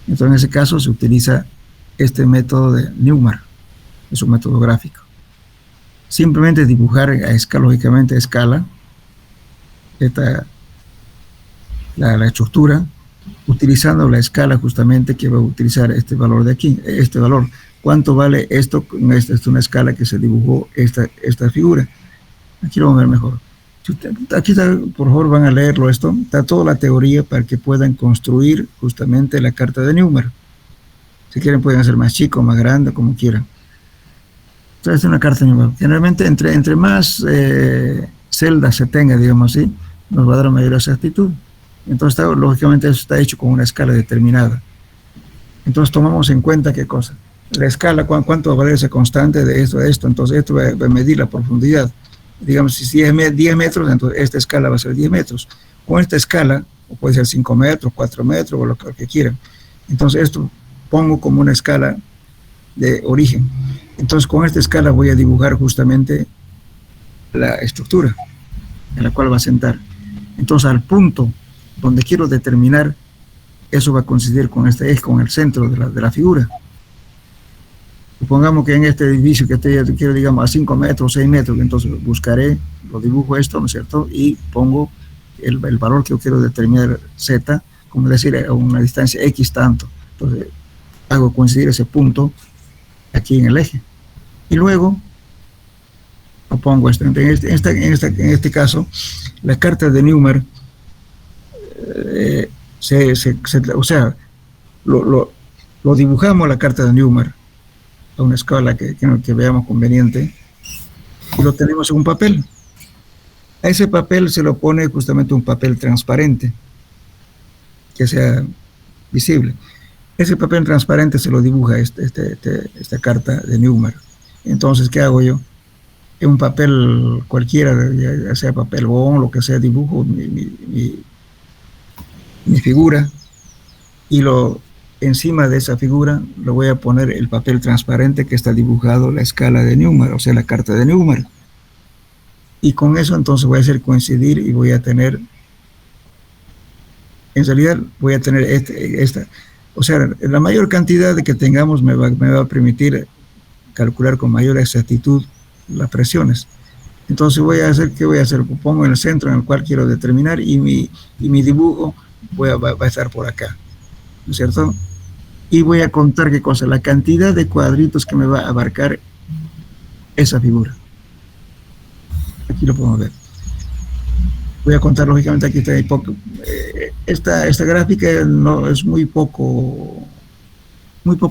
Entonces, en ese caso se utiliza este método de Newmar, es un método gráfico. Simplemente dibujar lógicamente a escala la estructura, utilizando la escala justamente que va a utilizar este valor de aquí, este valor. ¿Cuánto vale esto? Esta es una escala que se dibujó esta figura. Aquí lo vamos a ver mejor. Aquí está, por favor, van a leerlo esto. Está toda la teoría para que puedan construir justamente la carta de Newmar. Si quieren pueden hacer más chico, más grande, como quieran. Entonces es una carta de Newmar. Generalmente entre más celdas se tenga, digamos así, nos va a dar mayor exactitud. Entonces, lógicamente, eso está hecho con una escala determinada. Entonces, tomamos en cuenta qué cosa. La escala, cuánto va a valer esa constante de esto a esto. Entonces, esto va a medir la profundidad. Digamos, si es 10 metros, entonces esta escala va a ser 10 metros. Con esta escala, o puede ser 5 metros, 4 metros, o lo que quieran. Entonces, esto pongo como una escala de origen. Entonces, con esta escala voy a dibujar justamente la estructura en la cual va a sentar. Entonces, al punto donde quiero determinar, eso va a coincidir con este eje, con el centro de la figura. Supongamos que en este edificio que quiero, digamos, a 5 metros, 6 metros, entonces buscaré, lo dibujo esto, ¿no es cierto? Y pongo el valor que yo quiero determinar, Z, como decir, a una distancia X tanto. Entonces, hago coincidir ese punto aquí en el eje. Y luego, lo pongo esto. En este caso, la carta de Newmar, o sea, lo, lo, lo dibujamos la carta de Newmark a una escala que veamos conveniente y lo tenemos en un papel. A ese papel se lo pone justamente un papel transparente que sea visible. Ese papel transparente se lo dibuja esta carta de Newmark. Entonces, ¿qué hago yo? En un papel cualquiera, ya sea papel bond, lo que sea, dibujo mi figura y encima de esa figura le voy a poner el papel transparente que está dibujado la escala de Newmark, o sea, la carta de Newmark. Y con eso entonces voy a hacer coincidir y voy a tener, en realidad voy a tener esta, o sea, la mayor cantidad de que tengamos me va a permitir calcular con mayor exactitud las presiones. Entonces ¿qué voy a hacer? Pongo en el centro en el cual quiero determinar y mi dibujo va a estar por acá, ¿no es cierto? Y voy a contar qué cosa, la cantidad de cuadritos que me va a abarcar esa figura. Aquí lo podemos ver. Voy a contar, lógicamente, aquí está poco. Esta gráfica no es muy poco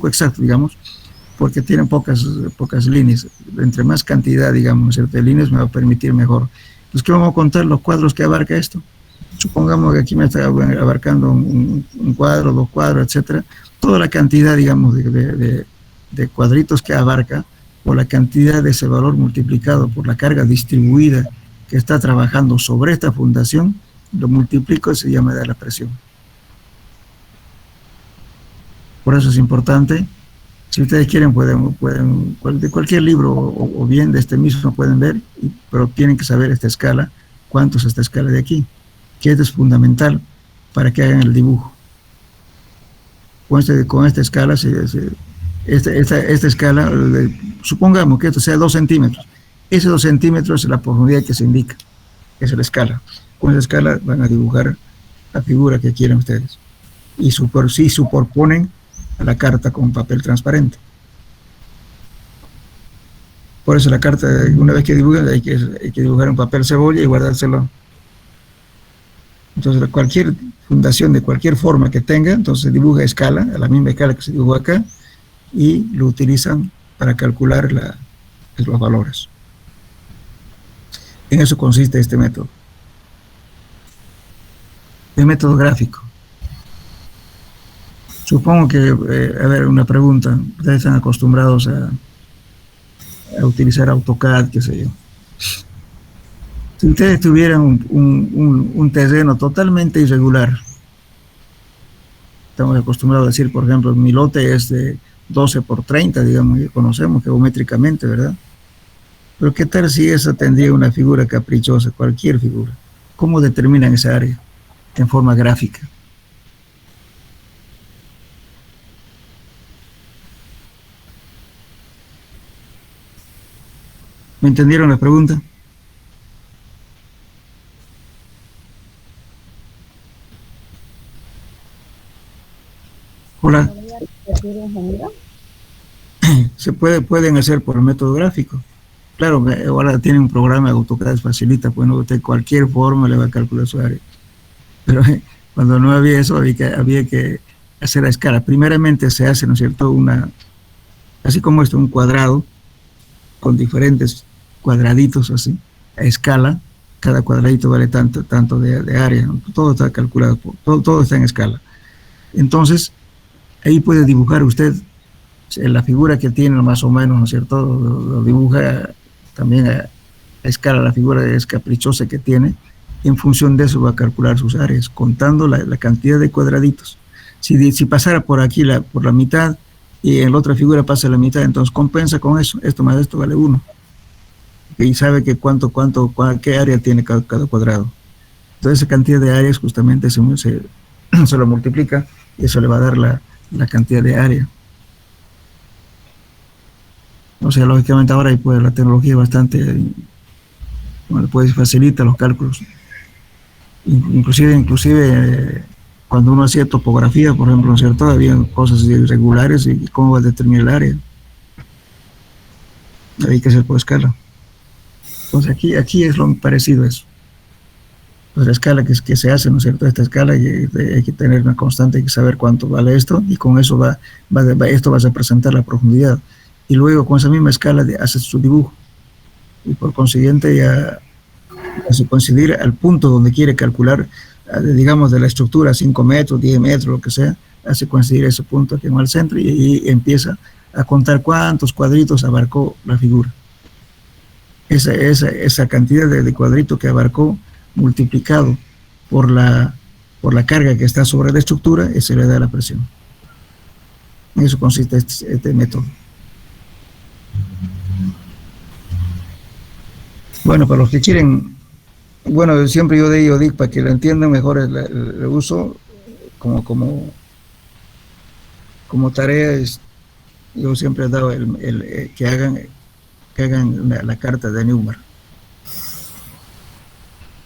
exacto, digamos, porque tiene pocas líneas. Entre más cantidad, digamos, de líneas me va a permitir mejor. Entonces, ¿qué vamos a contar? Los cuadros que abarca esto. Supongamos que aquí me está abarcando un cuadro, 2 cuadros, etcétera. Toda la cantidad, digamos, de cuadritos que abarca, o la cantidad de ese valor multiplicado por la carga distribuida que está trabajando sobre esta fundación, lo multiplico y se llama de la presión. Por eso es importante, si ustedes quieren pueden de cualquier libro o bien de este mismo pueden ver, pero tienen que saber esta escala, cuánto es esta escala de aquí, que esto es fundamental para que hagan el dibujo. Con esta escala, esta escala, supongamos que esto sea 2 centímetros. Ese 2 centímetros es la profundidad que se indica, esa es la escala. Con esa escala van a dibujar la figura que quieren ustedes. Y superponen a la carta con papel transparente. Por eso la carta, una vez que dibujan, hay que dibujar un papel cebolla y guardárselo. Entonces, cualquier fundación de cualquier forma que tenga, entonces dibuja a escala, a la misma escala que se dibujó acá, y lo utilizan para calcular los valores. En eso consiste este método. El método gráfico. Supongo que, a ver, una pregunta. Ustedes están acostumbrados a utilizar AutoCAD, qué sé yo. Si ustedes tuvieran un terreno totalmente irregular, estamos acostumbrados a decir, por ejemplo, mi lote es de 12 por 30, digamos, y conocemos geométricamente, ¿verdad? Pero ¿qué tal si esa tendría una figura caprichosa, cualquier figura? ¿Cómo determinan esa área en forma gráfica? ¿Me entendieron la pregunta? Hola. Pueden hacer por el método gráfico. Claro, ahora tiene un programa de AutoCAD, facilita, pues no, de cualquier forma le va a calcular su área. Pero cuando no había eso, había que hacer a escala. Primeramente se hace, ¿no es cierto?, así como esto, un cuadrado, con diferentes cuadraditos así, a escala. Cada cuadradito vale tanto de área, ¿no? Todo está calculado, todo está en escala. Entonces, ahí puede dibujar usted la figura que tiene más o menos, ¿no es cierto? Lo dibuja también a escala, la figura es caprichosa que tiene. En función de eso va a calcular sus áreas, contando la cantidad de cuadraditos. Si pasara por aquí por la mitad y en la otra figura pasa la mitad, entonces compensa con eso. Esto más esto vale 1. Y sabe que qué área tiene cada cuadrado. Entonces esa cantidad de áreas justamente se lo multiplica y eso le va a dar la cantidad de área. O sea, lógicamente ahora la tecnología es bastante, bueno, pues facilita los cálculos. Inclusive cuando uno hacía topografía, por ejemplo, ¿no es cierto?, había cosas irregulares y cómo va a determinar el área. Hay que hacer por escala. Entonces aquí es lo parecido a eso. Pues la escala que se hace, ¿no es cierto? Esta escala hay que tener una constante, hay que saber cuánto vale esto, y con eso esto va a representar la profundidad. Y luego con esa misma escala haces su dibujo. Y por consiguiente ya hace coincidir al punto donde quiere calcular, digamos, de la estructura, 5 metros, 10 metros, lo que sea, hace coincidir ese punto aquí en el centro y ahí empieza a contar cuántos cuadritos abarcó la figura. Esa cantidad de cuadritos que abarcó multiplicado por la carga que está sobre la estructura, eso le da la presión. En eso consiste este método. Bueno, para los que quieren, bueno, siempre yo digo para que lo entiendan mejor el uso como tarea, yo siempre he dado que hagan la carta de Newmark.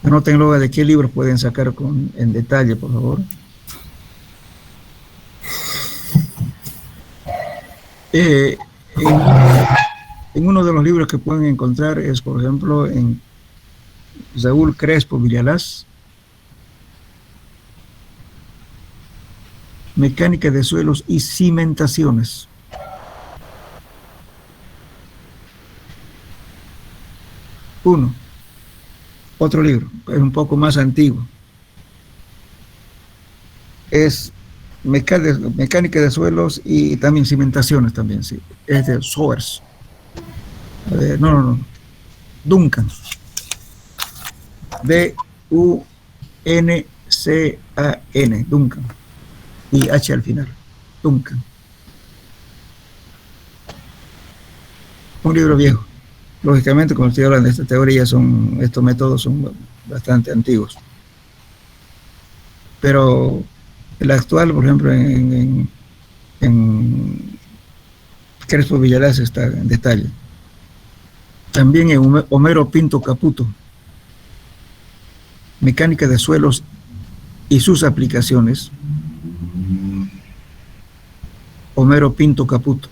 Anoten luego de qué libros pueden sacar en detalle, por favor. En uno de los libros que pueden encontrar es, por ejemplo, en Saúl Crespo Villalaz, Mecánica de suelos y cimentaciones. Uno. Otro libro, es un poco más antiguo. Es Mecánica de suelos y también cimentaciones también, sí. Es de Soers. No. Duncan. D-U-N-C-A-N. Duncan. Y H al final. Duncan. Un libro viejo. Lógicamente, como estoy hablando de esta teoría, estos métodos son bastante antiguos. Pero el actual, por ejemplo, en Crespo Villalaz está en detalle. También en Homero Pinto Caputo, Mecánica de suelos y sus aplicaciones. Homero Pinto Caputo.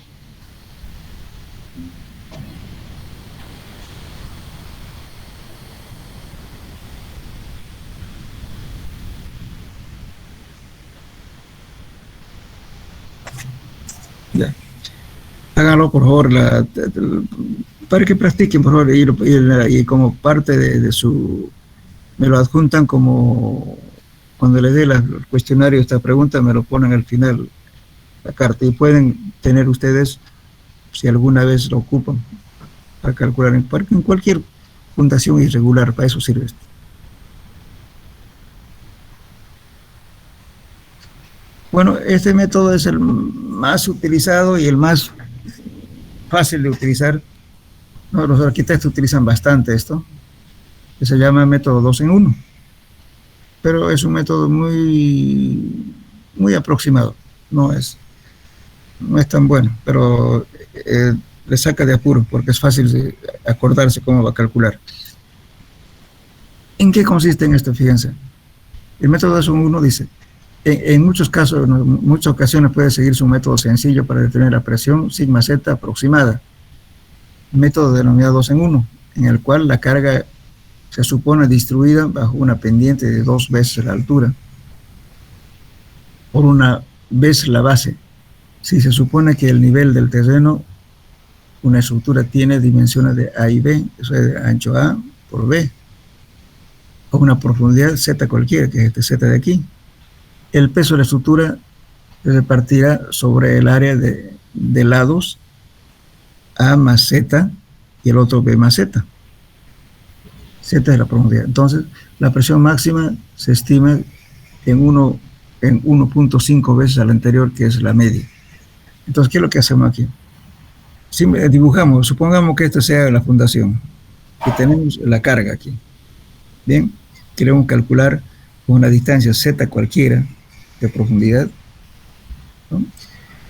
Ya. Háganlo, por favor, para que practiquen, por favor, y como parte de su... Me lo adjuntan como... Cuando le dé el cuestionario, esta pregunta, me lo ponen al final, la carta, y pueden tener ustedes, si alguna vez lo ocupan, para calcular en cualquier fundación irregular, para eso sirve esto. Bueno, este método es el más utilizado y el más fácil de utilizar. No, los arquitectos utilizan bastante esto, que se llama método 2 en 1. Pero es un método muy aproximado, no es tan bueno, pero le saca de apuros porque es fácil de acordarse cómo va a calcular. ¿En qué consiste en esto? Fíjense. El método 2 en 1 dice: en muchos casos, en muchas ocasiones puede seguirse un método sencillo para determinar la presión sigma z aproximada, método denominado 2 en 1, en el cual la carga se supone distribuida bajo una pendiente de 2 veces la altura por una vez la base. Si se supone que el nivel del terreno, una estructura tiene dimensiones de A y B, eso es de ancho A por B, o una profundidad z cualquiera, que es este z de aquí, el peso de la estructura se repartirá sobre el área de lados A más Z y el otro B más Z. Z es la profundidad. Entonces, la presión máxima se estima en 1.5 veces a la anterior, que es la media. Entonces, ¿qué es lo que hacemos aquí? Si dibujamos, supongamos que esta sea la fundación, que tenemos la carga aquí. Bien, queremos calcular con una distancia Z cualquiera de profundidad, ¿no?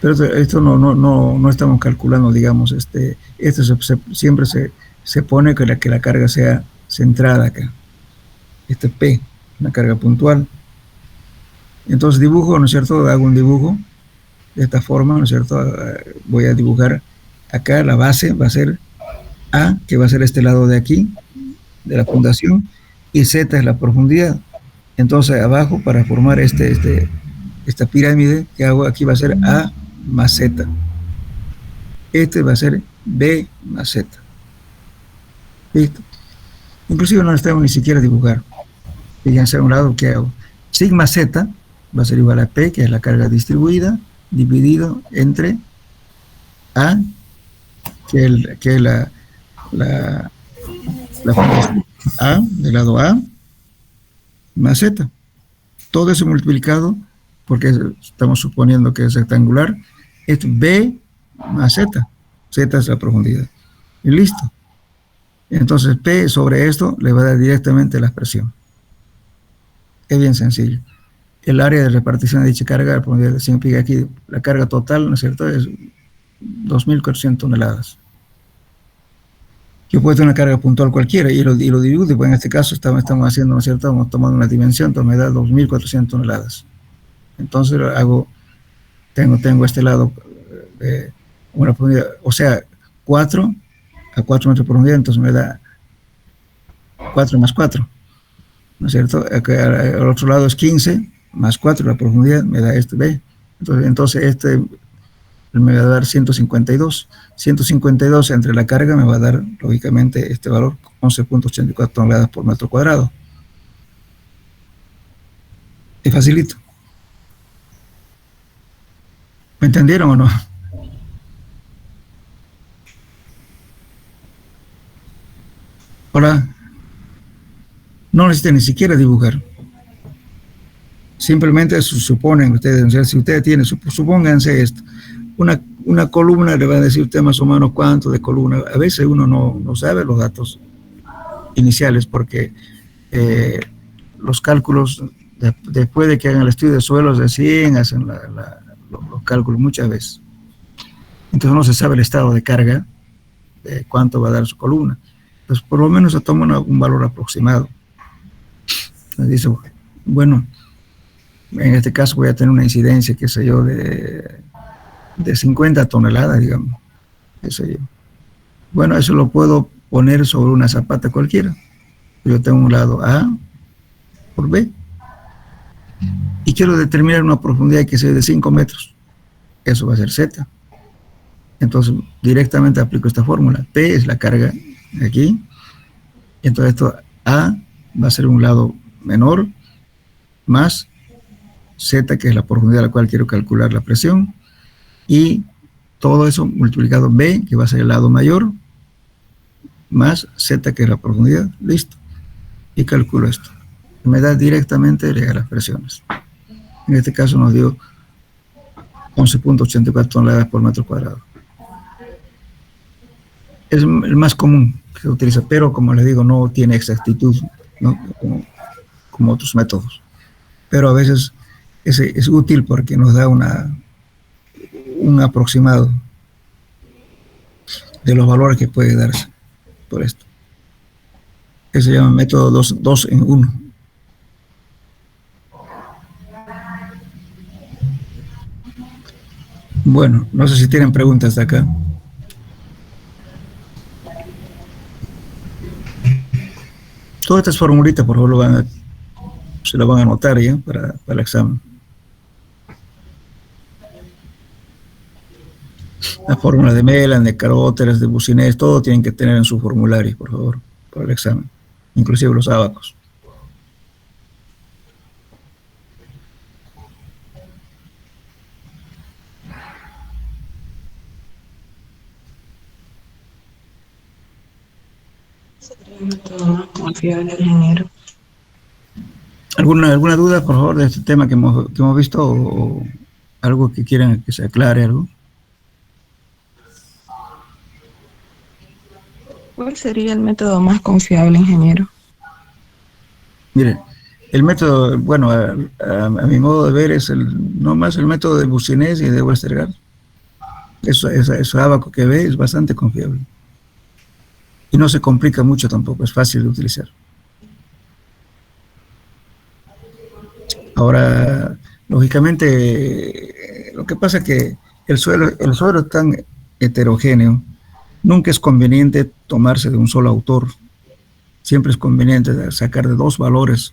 Pero esto no estamos calculando, digamos, esto siempre se pone que la carga sea centrada acá. Este P, una carga puntual. Entonces dibujo, ¿no es cierto? Hago un dibujo de esta forma, ¿no es cierto? Voy a dibujar acá, la base va a ser A, que va a ser este lado de aquí, de la fundación, y Z es la profundidad. Entonces abajo, para formar esta pirámide que hago aquí, va a ser A más Z. Este va a ser B más Z. ¿Listo? Inclusive no necesitamos ni siquiera dibujar. Fíjense a un lado que hago. Sigma Z va a ser igual a P, que es la carga distribuida, dividido entre A, que es la A, del lado A, más Z. Todo eso multiplicado, porque estamos suponiendo que es rectangular, es B más Z. Z es la profundidad. Y listo. Entonces P sobre esto le va a dar directamente la expresión. Es bien sencillo. El área de repartición de dicha carga significa aquí la carga total, ¿no es cierto? Es 2.400 toneladas. Yo puedo tener una carga puntual cualquiera y lo divido, pues en este caso estamos haciendo, ¿no es cierto? Estamos tomando una dimensión, entonces me da 2.400 toneladas. Entonces tengo este lado una profundidad, o sea, 4 a 4 metros de profundidad, entonces me da 4 más 4, ¿no es cierto? Al otro lado es 15 más 4, la profundidad me da este B. Entonces este me va a dar 152. 152 entre la carga me va a dar, lógicamente, este valor, 11.84 toneladas por metro cuadrado. Es facilito. ¿Me entendieron o no? Hola. No necesitan ni siquiera dibujar. Simplemente suponen ustedes, o sea, si ustedes tienen, supónganse esto. Una columna le va a decir usted más o menos cuánto de columna. A veces uno no sabe los datos iniciales porque los cálculos, después de que hagan el estudio de suelos, recién hacen los cálculos muchas veces. Entonces no se sabe el estado de carga, de cuánto va a dar su columna. Entonces por lo menos se toma un valor aproximado. Entonces dice, bueno, en este caso voy a tener una incidencia, qué sé yo, de 50 toneladas, digamos, qué sé yo. Bueno, eso lo puedo poner sobre una zapata cualquiera. Yo tengo un lado A por B y quiero determinar una profundidad que sea de 5 metros. Eso va a ser Z. Entonces, directamente aplico esta fórmula. P es la carga aquí. Entonces, esto A va a ser un lado menor más Z, que es la profundidad a la cual quiero calcular la presión, y todo eso multiplicado B, que va a ser el lado mayor, más Z, que es la profundidad. Listo. Y calculo esto. Me da directamente las presiones. En este caso nos dio 11.84 toneladas por metro cuadrado. Es el más común que se utiliza, pero como les digo, no tiene exactitud, ¿no? como otros métodos. Pero a veces es útil porque nos da un aproximado de los valores que puede darse por esto. Que se llama método 2 en 1. Bueno, no sé si tienen preguntas de acá. Todas estas formulitas, por favor, se las van a anotar ya para el examen. La fórmula de Melan, de Caróteres, de Boussinesq, todo tienen que tener en su formulario, por favor, para el examen. Inclusive los ábacos. Sería un método más confiable, ingeniero. ¿Alguna duda, por favor, de este tema que hemos visto o algo que quieran que se aclare, algo? ¿Cuál sería el método más confiable, ingeniero? Mire, el método, bueno, a mi modo de ver, es no más el método de Boussinesq y de Westergaard. Eso ábaco que ve es bastante confiable. Y no se complica mucho tampoco, es fácil de utilizar. Ahora, lógicamente, lo que pasa es que el suelo es tan heterogéneo, nunca es conveniente tomarse de un solo autor siempre es conveniente sacar de dos valores.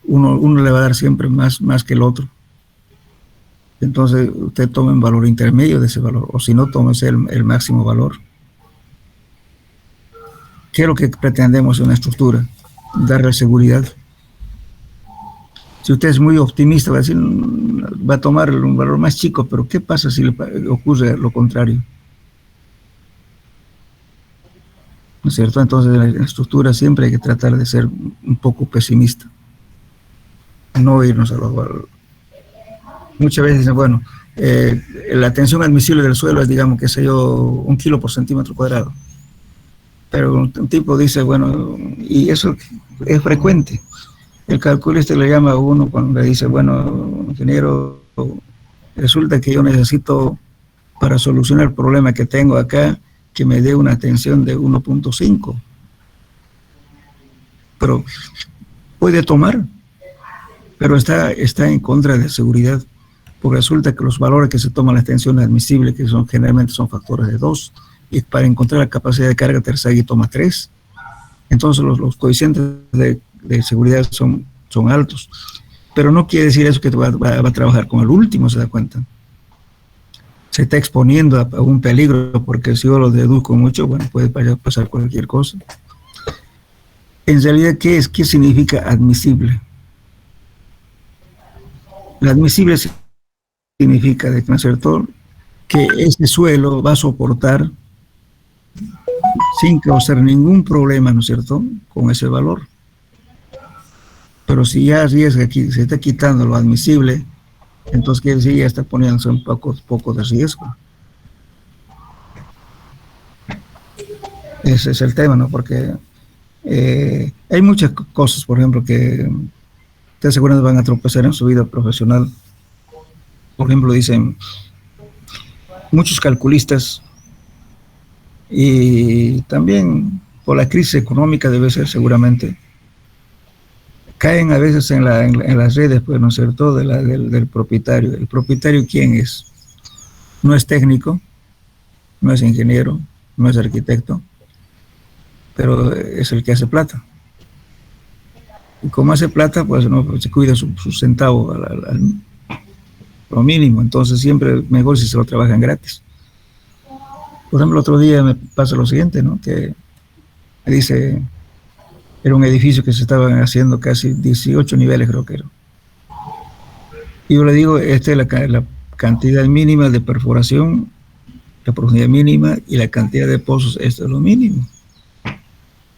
Uno le va a dar siempre más que el otro. Entonces usted toma un valor intermedio de ese valor, o si no, tómese el máximo valor. ¿Qué es lo que pretendemos en una estructura? Darle seguridad. Si usted es muy optimista, va a decir, va a tomar un valor más chico, pero ¿qué pasa si le ocurre lo contrario? ¿No es cierto? Entonces, en la estructura siempre hay que tratar de ser un poco pesimista. No irnos a los valores. Muchas veces dicen, bueno, la tensión admisible del suelo es, digamos, qué sé yo, 1 kilo por centímetro cuadrado. Pero un tipo dice, bueno, y eso es frecuente. El calculista le llama a uno cuando le dice, bueno, ingeniero, resulta que yo necesito, para solucionar el problema que tengo acá, que me dé una tensión de 1.5. Pero puede tomar, pero está en contra de seguridad, porque resulta que los valores que se toman las tensiones admisibles, que generalmente son factores de 2, y para encontrar la capacidad de carga Terzaghi toma 3. Entonces los coeficientes de seguridad son altos. Pero no quiere decir eso que va a trabajar con el último, ¿se da cuenta? Se está exponiendo a un peligro, porque si yo lo deduzco mucho, bueno, puede pasar cualquier cosa. En realidad, ¿qué significa admisible? La admisible significa, ¿no es cierto?, que ese suelo va a soportar sin causar ningún problema, ¿no es cierto?, con ese valor. Pero si ya arriesga, se está quitando lo admisible, entonces quiere decir ya está poniéndose un poco de riesgo. Ese es el tema, ¿no? Porque hay muchas cosas, por ejemplo, que ustedes seguramente van a tropezar en su vida profesional. Por ejemplo, dicen muchos calculistas, y también por la crisis económica debe ser seguramente, caen a veces en las redes, pues, ¿no es cierto?, del propietario. ¿El propietario quién es? No es técnico, no es ingeniero, no es arquitecto, pero es el que hace plata. Y como hace plata, pues no se cuida su centavo lo mínimo, entonces siempre mejor si se lo trabajan gratis. Por ejemplo, otro día me pasa lo siguiente, ¿no?, que me dice, era un edificio que se estaban haciendo casi 18 niveles, creo que era. Y yo le digo, esta es la cantidad mínima de perforación, la profundidad mínima, y la cantidad de pozos, esto es lo mínimo.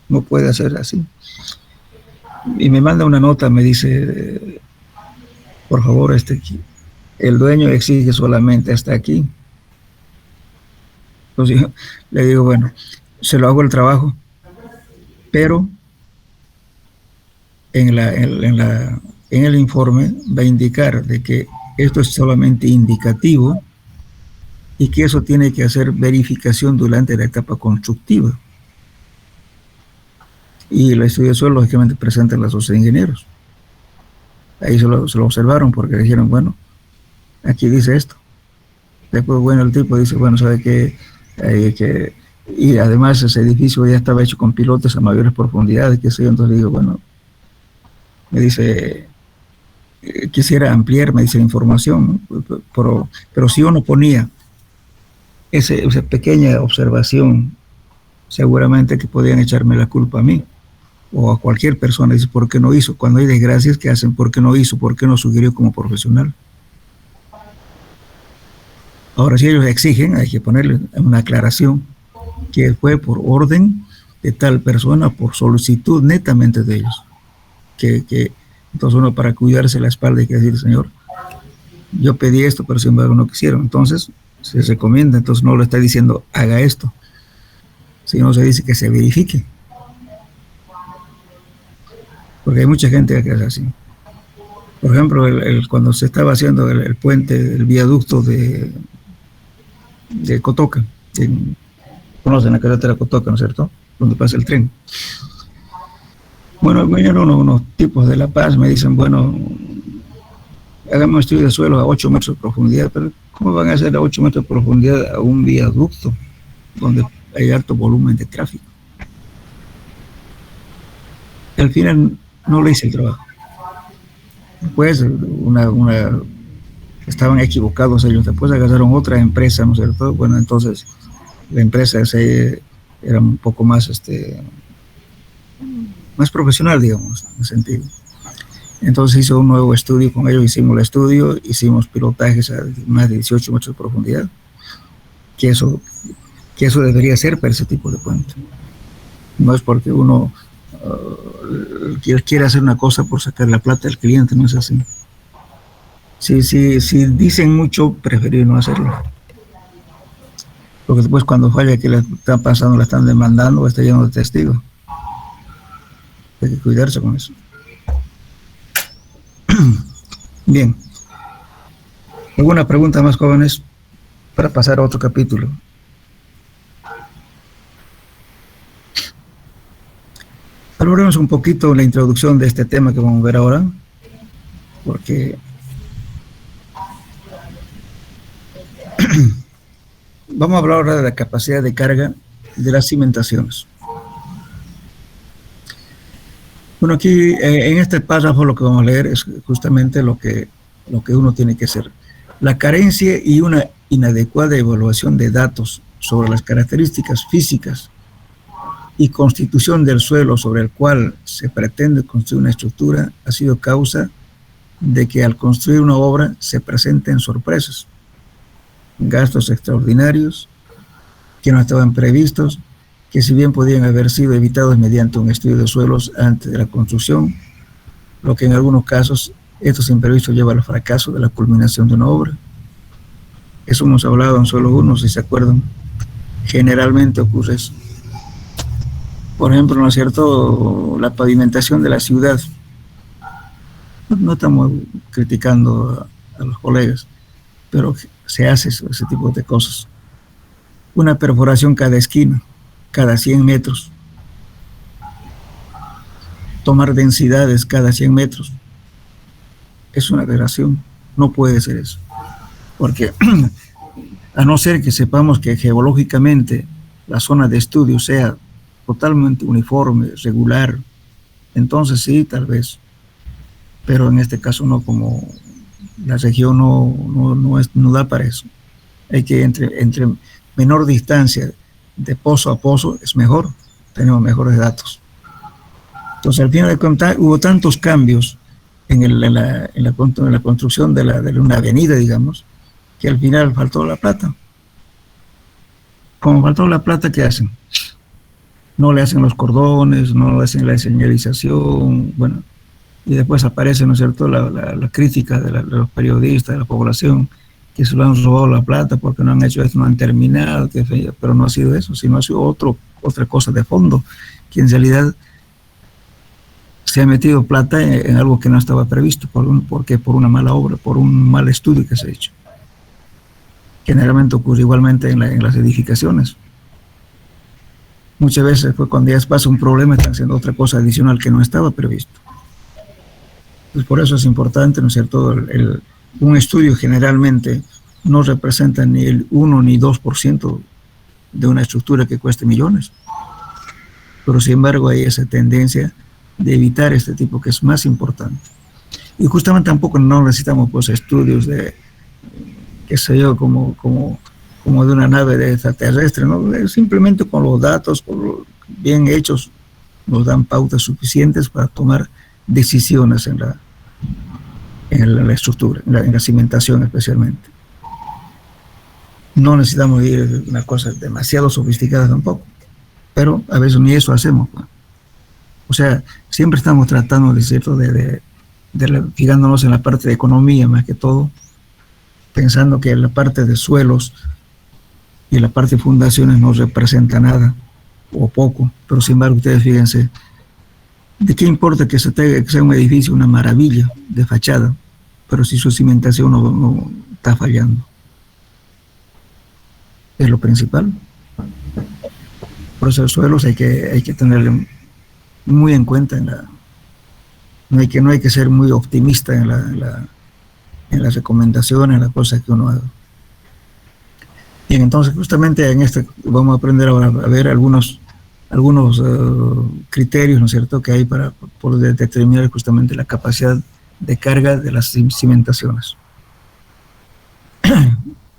No puede hacer así. Y me manda una nota, me dice, por favor, el dueño exige solamente hasta aquí. Entonces yo le digo, bueno, se lo hago el trabajo, pero en el informe va a indicar de que esto es solamente indicativo y que eso tiene que hacer verificación durante la etapa constructiva. Y el estudio de suelo, lógicamente, presenta la sociedad de ingenieros. Ahí se lo observaron porque dijeron, bueno, aquí dice esto. Después, bueno, el tipo dice, bueno, ¿sabe qué? Y además ese edificio ya estaba hecho con pilotes a mayores profundidades, qué sé yo. Entonces le digo, bueno, me dice, quisiera ampliar, me dice, la información, ¿no? Pero si uno ponía esa pequeña observación, seguramente que podían echarme la culpa a mí o a cualquier persona. Dice, ¿por qué no hizo? Cuando hay desgracias, ¿qué hacen? ¿Por qué no hizo? ¿Por qué no sugirió como profesional? Ahora, si ellos exigen, hay que ponerle una aclaración que fue por orden de tal persona, por solicitud netamente de ellos. Entonces uno, para cuidarse la espalda, hay que decir, señor, yo pedí esto, pero sin embargo no quisieron. Entonces se recomienda, entonces no lo está diciendo haga esto, sino se dice que se verifique, porque hay mucha gente que es así. Por ejemplo, cuando se estaba haciendo el puente, el viaducto de Cotoca, conocen la carretera Cotoca, ¿no es cierto?, donde pasa el tren. Bueno, vinieron unos tipos de La Paz, me dicen, bueno, hagamos estudio de suelo a 8 metros de profundidad, pero ¿cómo van a hacer a 8 metros de profundidad a un viaducto donde hay alto volumen de tráfico? Al final no le hice el trabajo. Después, estaban equivocados ellos. Después agarraron otra empresa, ¿no es cierto? Bueno, entonces la empresa esa era un poco más, más profesional, digamos, en ese sentido. Entonces hizo un nuevo estudio con ellos, hicimos el estudio, hicimos pilotajes a más de 18 metros de profundidad, que eso debería ser para ese tipo de puente. No es porque uno quiere hacer una cosa por sacar la plata al cliente, no es así. Si dicen mucho, preferir no hacerlo. Porque después cuando falla, que le están pasando, le están demandando, está lleno de testigos. Hay que cuidarse con eso. Bien. ¿Alguna pregunta más, jóvenes? Para pasar a otro capítulo. Valoremos un poquito la introducción de este tema que vamos a ver ahora, porque vamos a hablar ahora de la capacidad de carga de las cimentaciones. Bueno, aquí en este párrafo lo que vamos a leer es justamente lo que uno tiene que hacer. La carencia y una inadecuada evaluación de datos sobre las características físicas y constitución del suelo sobre el cual se pretende construir una estructura ha sido causa de que al construir una obra se presenten sorpresas, gastos extraordinarios que no estaban previstos, que si bien podían haber sido evitados mediante un estudio de suelos antes de la construcción, lo que en algunos casos estos imprevistos lleva al fracaso de la culminación de una obra. Eso hemos hablado en suelo 1, si se acuerdan. Generalmente ocurre eso. Por ejemplo, ¿no es cierto?, la pavimentación de la ciudad. No estamos criticando a los colegas, pero se hace ese tipo de cosas. Una perforación cada esquina, cada 100 metros. Tomar densidades cada 100 metros. Es una aberración. No puede ser eso. Porque a no ser que sepamos que geológicamente la zona de estudio sea totalmente uniforme, regular, entonces sí, tal vez. Pero en este caso no, como la región no da para eso. Hay que entre menor distancia de pozo a pozo es mejor, tenemos mejores datos. Entonces, al final de cuentas, hubo tantos cambios en la construcción de una avenida, digamos, que al final faltó la plata. Como faltó la plata, ¿qué hacen? No le hacen los cordones, no le hacen la señalización, bueno, y después aparece, ¿no es cierto?, la crítica de los periodistas, de la población, que se lo han robado la plata porque no han hecho esto, no han terminado, pero no ha sido eso, sino ha sido otra cosa de fondo, que en realidad se ha metido plata en algo que no estaba previsto, porque por una mala obra, por un mal estudio que se ha hecho. Generalmente ocurre igualmente en las edificaciones. Muchas veces fue cuando ya pasa un problema, están haciendo otra cosa adicional que no estaba previsto. Pues por eso es importante, ¿no es cierto?, un estudio generalmente no representa ni el 1 ni 2% de una estructura que cueste millones. Pero sin embargo hay esa tendencia de evitar este tipo, que es más importante. Y justamente tampoco no necesitamos pues estudios de, qué sé yo, como de una nave de extraterrestre, ¿no? Simplemente con los datos bien hechos nos dan pautas suficientes para tomar decisiones en la estructura, en la cimentación especialmente. No necesitamos ir a una cosa demasiado sofisticada tampoco, pero a veces ni eso hacemos. O sea, siempre estamos tratando, de cierto, fijándonos en la parte de economía más que todo, pensando que la parte de suelos y la parte de fundaciones no representa nada o poco, pero sin embargo ustedes fíjense, ¿de qué importa que sea un edificio una maravilla de fachada, pero si su cimentación no está fallando? Es lo principal. Por eso los suelos hay que tenerle muy en cuenta, no hay que ser muy optimista en las recomendaciones, en las cosas que uno haga. Bien, entonces justamente en vamos a aprender ahora a ver algunas algunos criterios, ¿no es cierto?, que hay para poder determinar justamente la capacidad de carga de las cimentaciones.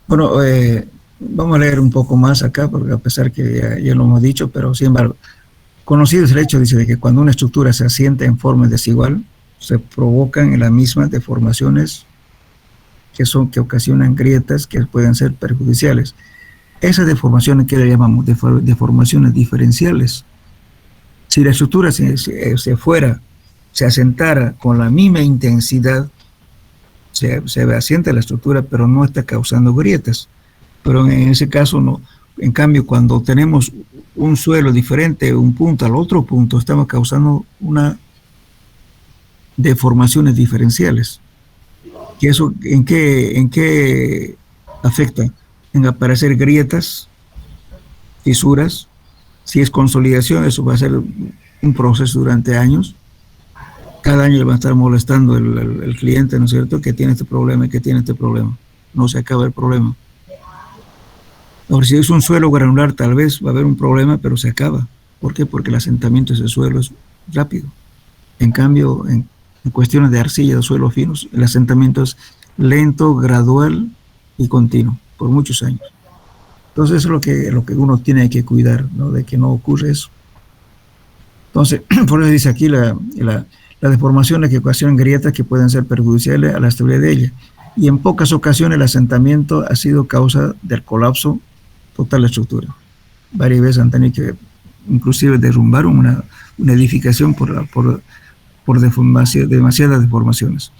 Bueno, vamos a leer un poco más acá, porque a pesar que ya lo hemos dicho, pero sin embargo, conocido es el hecho, dice, de que cuando una estructura se asienta en forma desigual, se provocan en la misma deformaciones que ocasionan grietas que pueden ser perjudiciales. Esas deformaciones que le llamamos deformaciones diferenciales. Si la estructura se asentara con la misma intensidad, se asienta la estructura, pero no está causando grietas. Pero en ese caso no. En cambio, cuando tenemos un suelo diferente de un punto al otro punto, estamos causando deformaciones diferenciales. ¿Y eso en qué afecta? En aparecer grietas, fisuras. Si es consolidación, eso va a ser un proceso durante años. Cada año le va a estar molestando el cliente, ¿no es cierto?, que tiene este problema y que tiene este problema. No se acaba el problema. Ahora, si es un suelo granular, tal vez va a haber un problema, pero se acaba. ¿Por qué? Porque el asentamiento de ese suelo es rápido. En cambio, en cuestiones de arcilla, de suelos finos, el asentamiento es lento, gradual y continuo, por muchos años. Entonces, eso es lo que uno tiene que cuidar, ¿no?, de que no ocurra eso. Entonces, por eso dice aquí las deformaciones que ocasionan grietas que pueden ser perjudiciales a la estabilidad de ella. Y en pocas ocasiones el asentamiento ha sido causa del colapso total de la estructura. Varias veces han tenido que inclusive derrumbar una edificación por demasiadas deformaciones.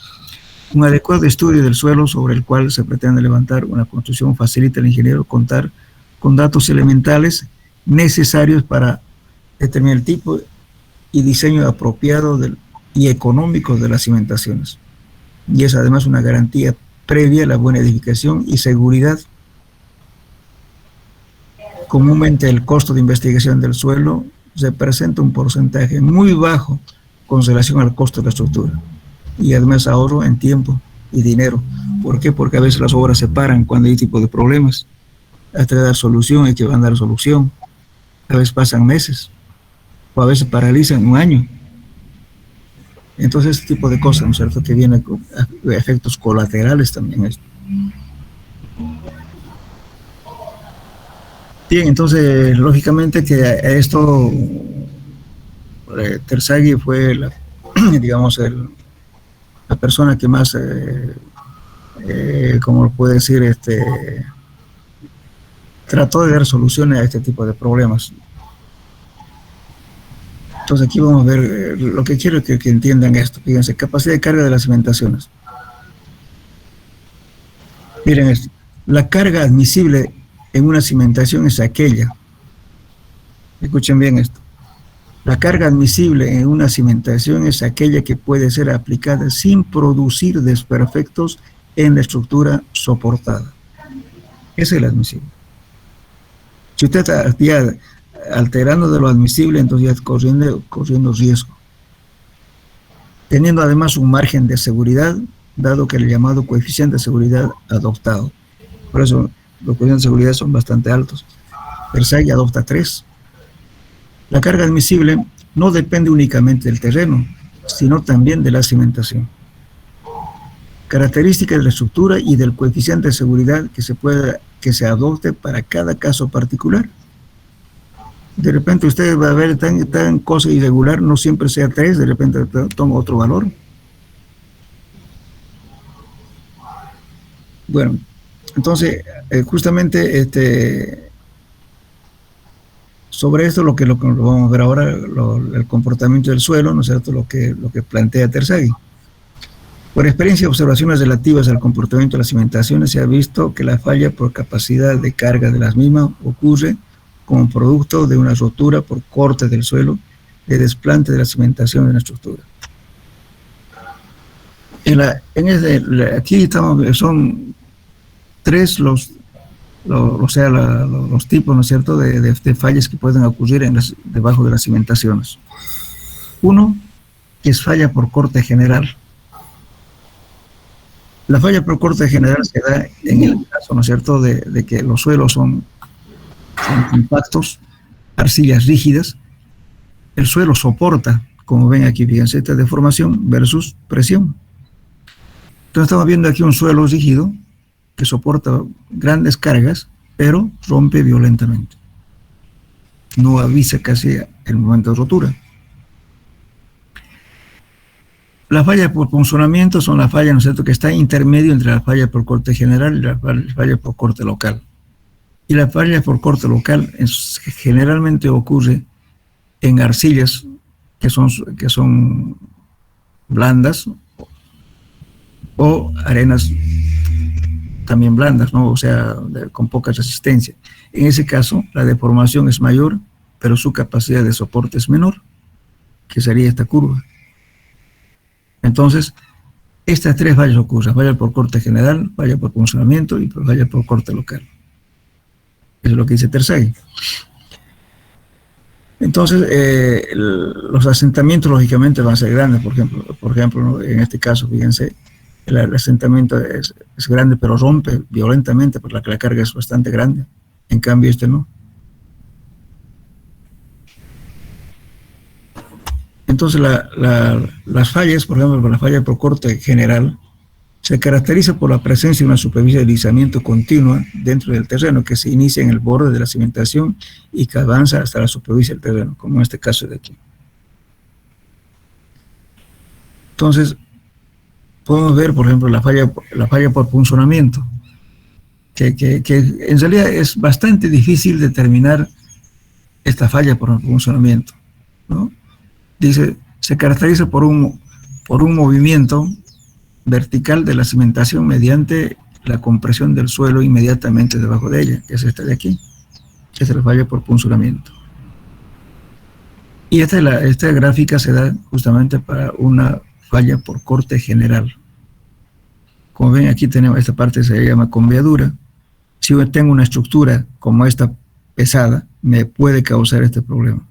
Un adecuado estudio del suelo sobre el cual se pretende levantar una construcción facilita al ingeniero contar con datos elementales necesarios para determinar el tipo y diseño apropiado y económico de las cimentaciones. Y es además una garantía previa a la buena edificación y seguridad. Comúnmente el costo de investigación del suelo se presenta un porcentaje muy bajo con relación al costo de la estructura. Y además ahorro en tiempo y dinero. ¿Por qué? Porque a veces las obras se paran cuando hay tipo de problemas. Hasta dar solución, hay que van a dar solución. A veces pasan meses, o a veces paralizan un año. Entonces, este tipo de cosas, ¿no es cierto?, que viene con efectos colaterales también. Bien, entonces, lógicamente que esto, Terzaghi fue la persona que más, como lo puede decir, trató de dar soluciones a este tipo de problemas. Entonces aquí vamos a ver, lo que quiero que entiendan esto. Fíjense, capacidad de carga de las cimentaciones. Miren esto. La carga admisible en una cimentación es aquella. Escuchen bien esto. La carga admisible en una cimentación es aquella que puede ser aplicada sin producir desperfectos en la estructura soportada. Esa es la admisible. Si usted está ya alterando de lo admisible, entonces ya está corriendo riesgo. Teniendo además un margen de seguridad, dado que el llamado coeficiente de seguridad adoptado. Por eso los coeficientes de seguridad son bastante altos. Terzaghi adopta 3. La carga admisible no depende únicamente del terreno, sino también de la cimentación. Características de la estructura y del coeficiente de seguridad que se adopte para cada caso particular. De repente usted va a ver tan cosa irregular, no siempre sea 3, de repente toma otro valor. Bueno, entonces, justamente sobre esto lo que vamos a ver ahora, el comportamiento del suelo, ¿no es cierto?, lo que plantea Terzaghi. Por experiencia y observaciones relativas al comportamiento de las cimentaciones, se ha visto que la falla por capacidad de carga de las mismas ocurre como producto de una rotura por corte del suelo, de desplante de la cimentación de una estructura. Aquí son 3 los tipos, ¿no es cierto?, de fallas que pueden ocurrir debajo de las cimentaciones. Uno, que es falla por corte general. La falla por corte general se da en el caso, ¿no es cierto?, de que los suelos son compactos, arcillas rígidas, el suelo soporta, como ven aquí, fíjense, esta deformación versus presión. Entonces estamos viendo aquí un suelo rígido que soporta grandes cargas, pero rompe violentamente. No avisa casi el momento de rotura. Las fallas por punzonamiento son las fallas, ¿no es cierto?, que está intermedio entre la falla por corte general y la falla por corte local. Y la falla por corte local generalmente ocurre en arcillas que son blandas o arenas también blandas, ¿no? O sea, con poca resistencia. En ese caso, la deformación es mayor, pero su capacidad de soporte es menor, que sería esta curva. Entonces, estas tres fallas ocurren: falla por corte general, falla por punzonamiento y falla por corte local. Eso es lo que dice Terzaghi. Entonces, los asentamientos lógicamente van a ser grandes. Por ejemplo, ¿no?, en este caso, fíjense, el asentamiento es grande, pero rompe violentamente porque la carga es bastante grande. En cambio, este no. Entonces, las fallas, por ejemplo, la falla por corte general, se caracteriza por la presencia de una superficie de deslizamiento continua dentro del terreno, que se inicia en el borde de la cimentación y que avanza hasta la superficie del terreno, como en este caso de aquí. Entonces, podemos ver, por ejemplo, la falla por punzonamiento, que en realidad es bastante difícil determinar esta falla por punzonamiento, ¿no? Dice, se caracteriza por un movimiento vertical de la cimentación mediante la compresión del suelo inmediatamente debajo de ella, que es esta de aquí. Esta es la falla por punzonamiento. Y esta gráfica se da justamente para una falla por corte general. Como ven, aquí tenemos esta parte, se llama conveadura. Si yo tengo una estructura como esta pesada, me puede causar este problema.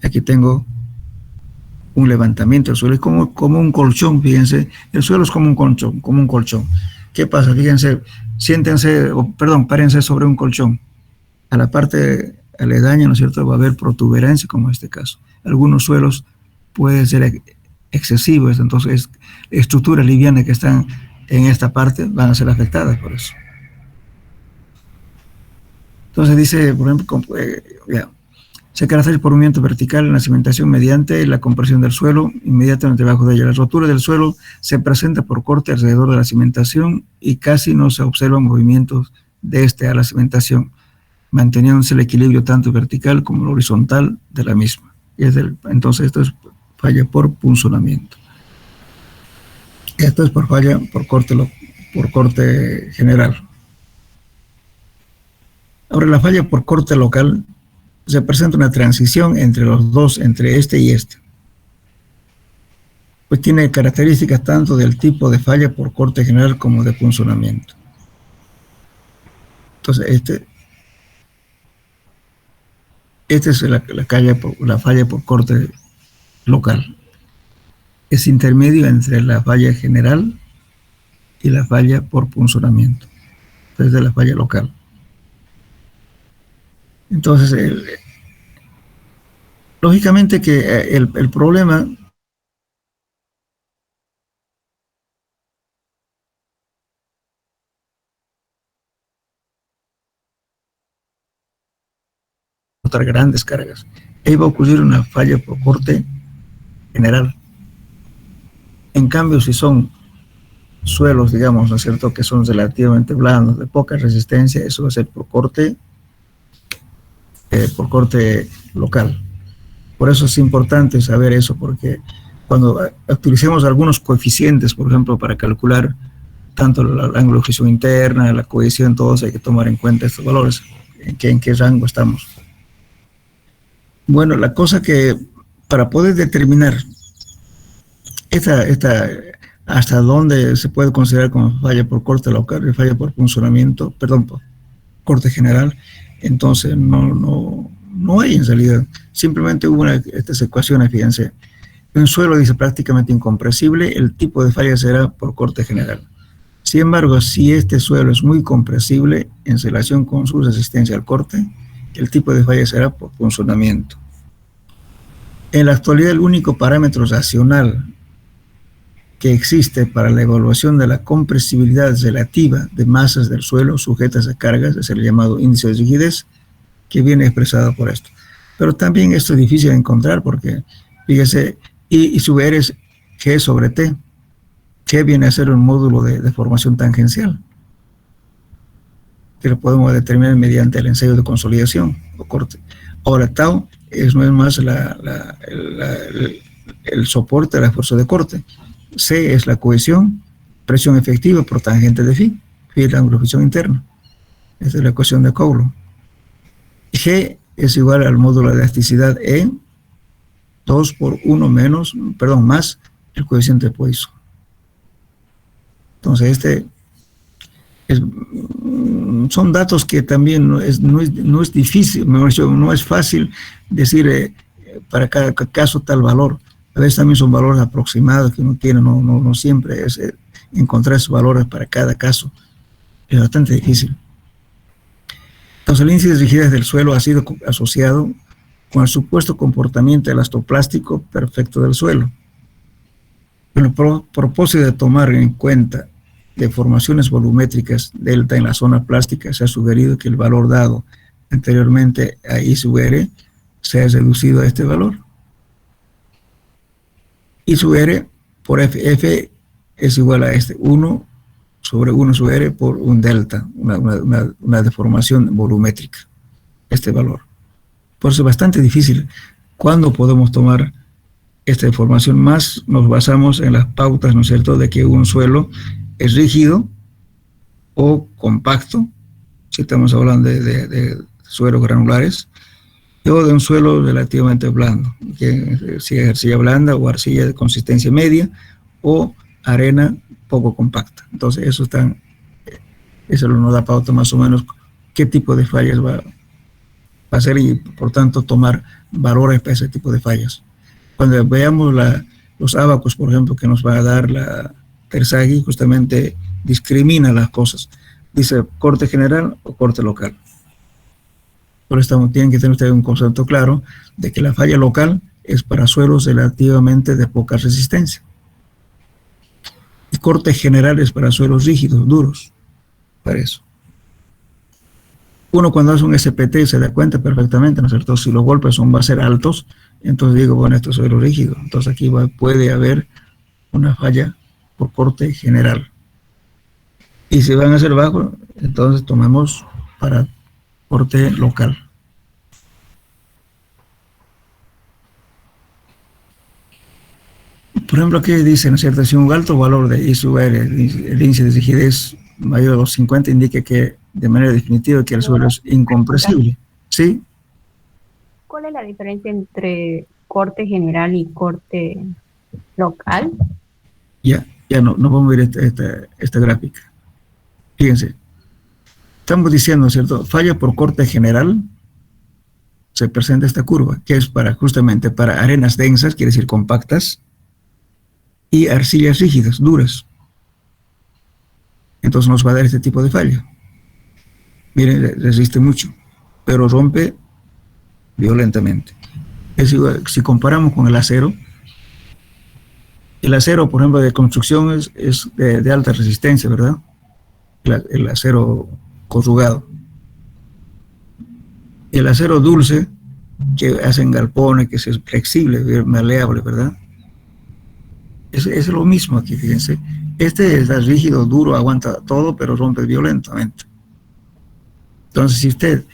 Aquí tengo un levantamiento del suelo, es como un colchón, fíjense, el suelo es como un colchón. ¿Qué pasa? Fíjense, párense sobre un colchón. A la parte aledaña, ¿no es cierto?, va a haber protuberancia, como en este caso. Algunos suelos pueden ser excesivos, entonces estructuras livianas que están en esta parte van a ser afectadas por eso. Entonces dice, por ejemplo, se caracteriza por un movimiento vertical en la cimentación mediante la compresión del suelo inmediatamente debajo de ella. La rotura del suelo se presenta por corte alrededor de la cimentación y casi no se observan movimientos de a la cimentación, manteniéndose el equilibrio tanto vertical como el horizontal de la misma. Entonces esto es falla por punzonamiento. Esto es por falla por corte general. Ahora, la falla por corte local se presenta una transición entre los dos, entre este y este. Pues tiene características tanto del tipo de falla por corte general como de punzonamiento. Entonces, esta es la falla por corte local. Es intermedio entre la falla general y la falla por punzonamiento. Entonces, de la falla local. Entonces, lógicamente que el problema es grandes cargas. Ahí va a ocurrir una falla por corte general. En cambio, si son suelos, digamos, ¿no es cierto?, que son relativamente blandos, de poca resistencia, eso va a ser por corte local. Por eso es importante saber eso, porque cuando utilicemos algunos coeficientes, por ejemplo, para calcular tanto la ángulo de gestión interna, la cohesión, todos hay que tomar en cuenta estos valores, en qué rango estamos. Bueno, la cosa que para poder determinar hasta dónde se puede considerar como falla por corte local y falla por punzonamiento, por corte general, entonces no hay en realidad. Simplemente hubo estas ecuaciones, fíjense. Un suelo dice prácticamente incompresible, el tipo de falla será por corte general. Sin embargo, si este suelo es muy compresible en relación con su resistencia al corte, el tipo de falla será por punzonamiento. En la actualidad, el único parámetro racional que existe para la evaluación de la compresibilidad relativa de masas del suelo sujetas a cargas es el llamado índice de rigidez, que viene expresado por esto. Pero también esto es difícil de encontrar porque, fíjese, I sub R es G sobre T, que viene a ser un módulo de deformación tangencial, que lo podemos determinar mediante el ensayo de consolidación o corte. Ahora, tau no es más el soporte de la fuerza de corte. C es la cohesión, presión efectiva por tangente de phi es la ángulo de fricción interna. Esta es la ecuación de Coulomb. G es igual al módulo de elasticidad E, 2 por 1 más el coeficiente de Poisson. Entonces, son datos que también no es difícil, no es fácil decir para cada caso tal valor. A veces también son valores aproximados que uno tiene, no siempre es encontrar esos valores para cada caso. Es bastante difícil. Entonces, el índice de rigidez del suelo ha sido asociado con el supuesto comportamiento elastoplástico perfecto del suelo. Con el propósito de tomar en cuenta deformaciones volumétricas delta en la zona plástica, se ha sugerido que el valor dado anteriormente a I sub R sea reducido a este valor. I sub R por F es igual a 1 sobre 1 sub R por un delta, una deformación volumétrica, este valor. Por eso es bastante difícil. ¿Cuándo podemos tomar esta deformación? Más nos basamos en las pautas, ¿no es cierto?, de que un suelo es rígido o compacto, si estamos hablando de suelos granulares, o de un suelo relativamente blando, que si es arcilla blanda o arcilla de consistencia media o arena poco compacta. Entonces eso nos da pauta más o menos qué tipo de fallas va a ser y por tanto tomar valores para ese tipo de fallas. Cuando veamos los ábacos, por ejemplo, que nos va a dar la Terzaghi, justamente discrimina las cosas. Dice corte general o corte local. Por eso tienen que tener ustedes un concepto claro de que la falla local es para suelos relativamente de poca resistencia. El corte general es para suelos rígidos, duros, para eso. Uno cuando hace un SPT se da cuenta perfectamente, ¿no es cierto? Si los golpes van a ser altos, entonces digo, bueno, esto es suelo rígido. Entonces aquí puede haber una falla por corte general. Y si van a ser bajos, entonces tomamos para corte local. Por ejemplo, aquí dice, ¿no es cierto? Si un alto valor de I sub R, el índice de rigidez mayor a los 50, indica que de manera definitiva que el suelo es incompresible. ¿Sí? ¿Cuál es la diferencia entre corte general y corte local? Ya no vamos a ver esta gráfica. Fíjense, estamos diciendo, ¿cierto? Falla por corte general, se presenta esta curva, que es justamente para arenas densas, quiere decir compactas, y arcillas rígidas, duras. Entonces nos va a dar este tipo de falla. Miren, resiste mucho, pero rompe violentamente. Es igual, si comparamos con el acero, por ejemplo, de construcción es de alta resistencia, ¿verdad? El acero corrugado. El acero dulce, que hacen galpones, que es flexible, maleable, ¿verdad? Es lo mismo aquí, fíjense. Este es rígido, duro, aguanta todo, pero rompe violentamente. Entonces, si usted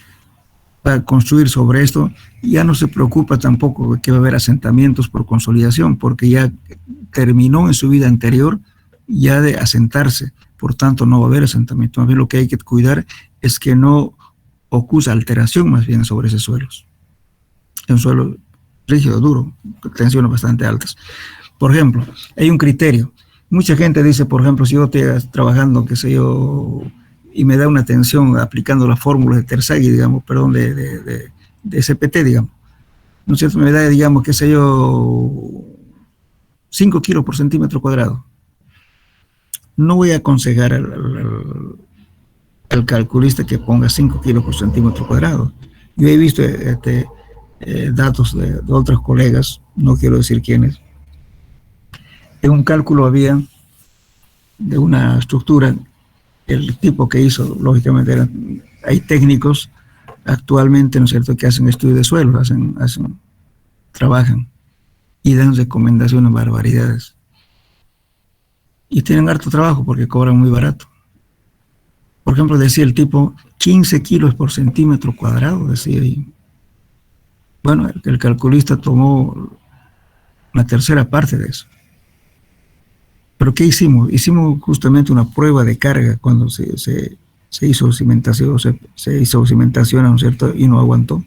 va a construir sobre esto, ya no se preocupa tampoco de que va a haber asentamientos por consolidación, porque ya terminó en su vida anterior ya de asentarse, por tanto no va a haber asentamiento. Más bien lo que hay que cuidar es que no ocurra alteración más bien sobre esos suelos. Es un suelo rígido, duro, tensiones bastante altas. Por ejemplo, hay un criterio. Mucha gente dice, por ejemplo, si yo estoy trabajando, qué sé yo, y me da una tensión aplicando las fórmulas de Terzaghi, digamos, perdón, de SPT, digamos, ¿no es cierto? Me da, digamos, qué sé yo, 5 kilos por centímetro cuadrado. No voy a aconsejar al calculista que ponga 5 kilos por centímetro cuadrado. Yo he visto datos de otros colegas no quiero decir quiénes. En un cálculo había de una estructura, el tipo que hizo, lógicamente, hay técnicos actualmente, ¿no es cierto?, que hacen estudios de suelos, trabajan y dan recomendaciones, barbaridades. Y tienen harto trabajo porque cobran muy barato. Por ejemplo, decía el tipo 15 kilos por centímetro cuadrado, decía ahí. Bueno, el calculista tomó una tercera parte de eso. ¿Pero qué hicimos? Hicimos justamente una prueba de carga cuando se hizo cimentación, se hizo cimentación, ¿no es cierto?, y no aguantó.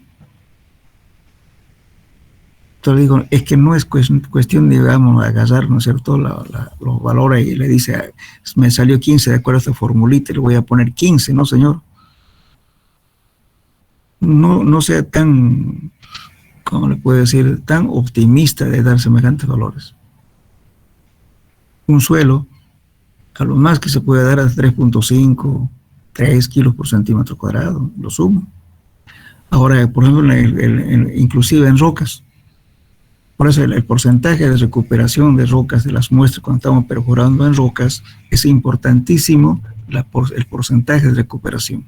Entonces digo, es que no es cuestión de, digamos, agarrar, ¿no es cierto?, los valores y le dice, me salió 15 de acuerdo a esta formulita, le voy a poner 15, no señor. No sea tan, ¿cómo le puedo decir?, tan optimista de dar semejantes valores. Un suelo, a lo más que se puede dar es 3.5, 3 kilos por centímetro cuadrado, lo sumo. Ahora, por ejemplo, inclusive en rocas, por eso el porcentaje de recuperación de rocas de las muestras cuando estamos perforando en rocas es importantísimo, el porcentaje de recuperación.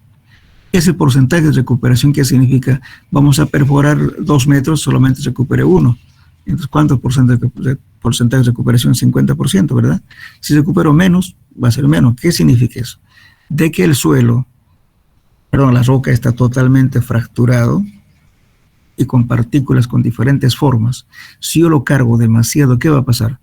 Ese porcentaje de recuperación, ¿qué significa? Vamos a perforar 2 metros, solamente recupere 1. Entonces, ¿cuánto porcentaje de recuperación? 50%, ¿verdad? Si recupero menos, va a ser menos. ¿Qué significa eso? De que el suelo, la roca está totalmente fracturado y con partículas con diferentes formas. Si yo lo cargo demasiado, ¿qué va a pasar?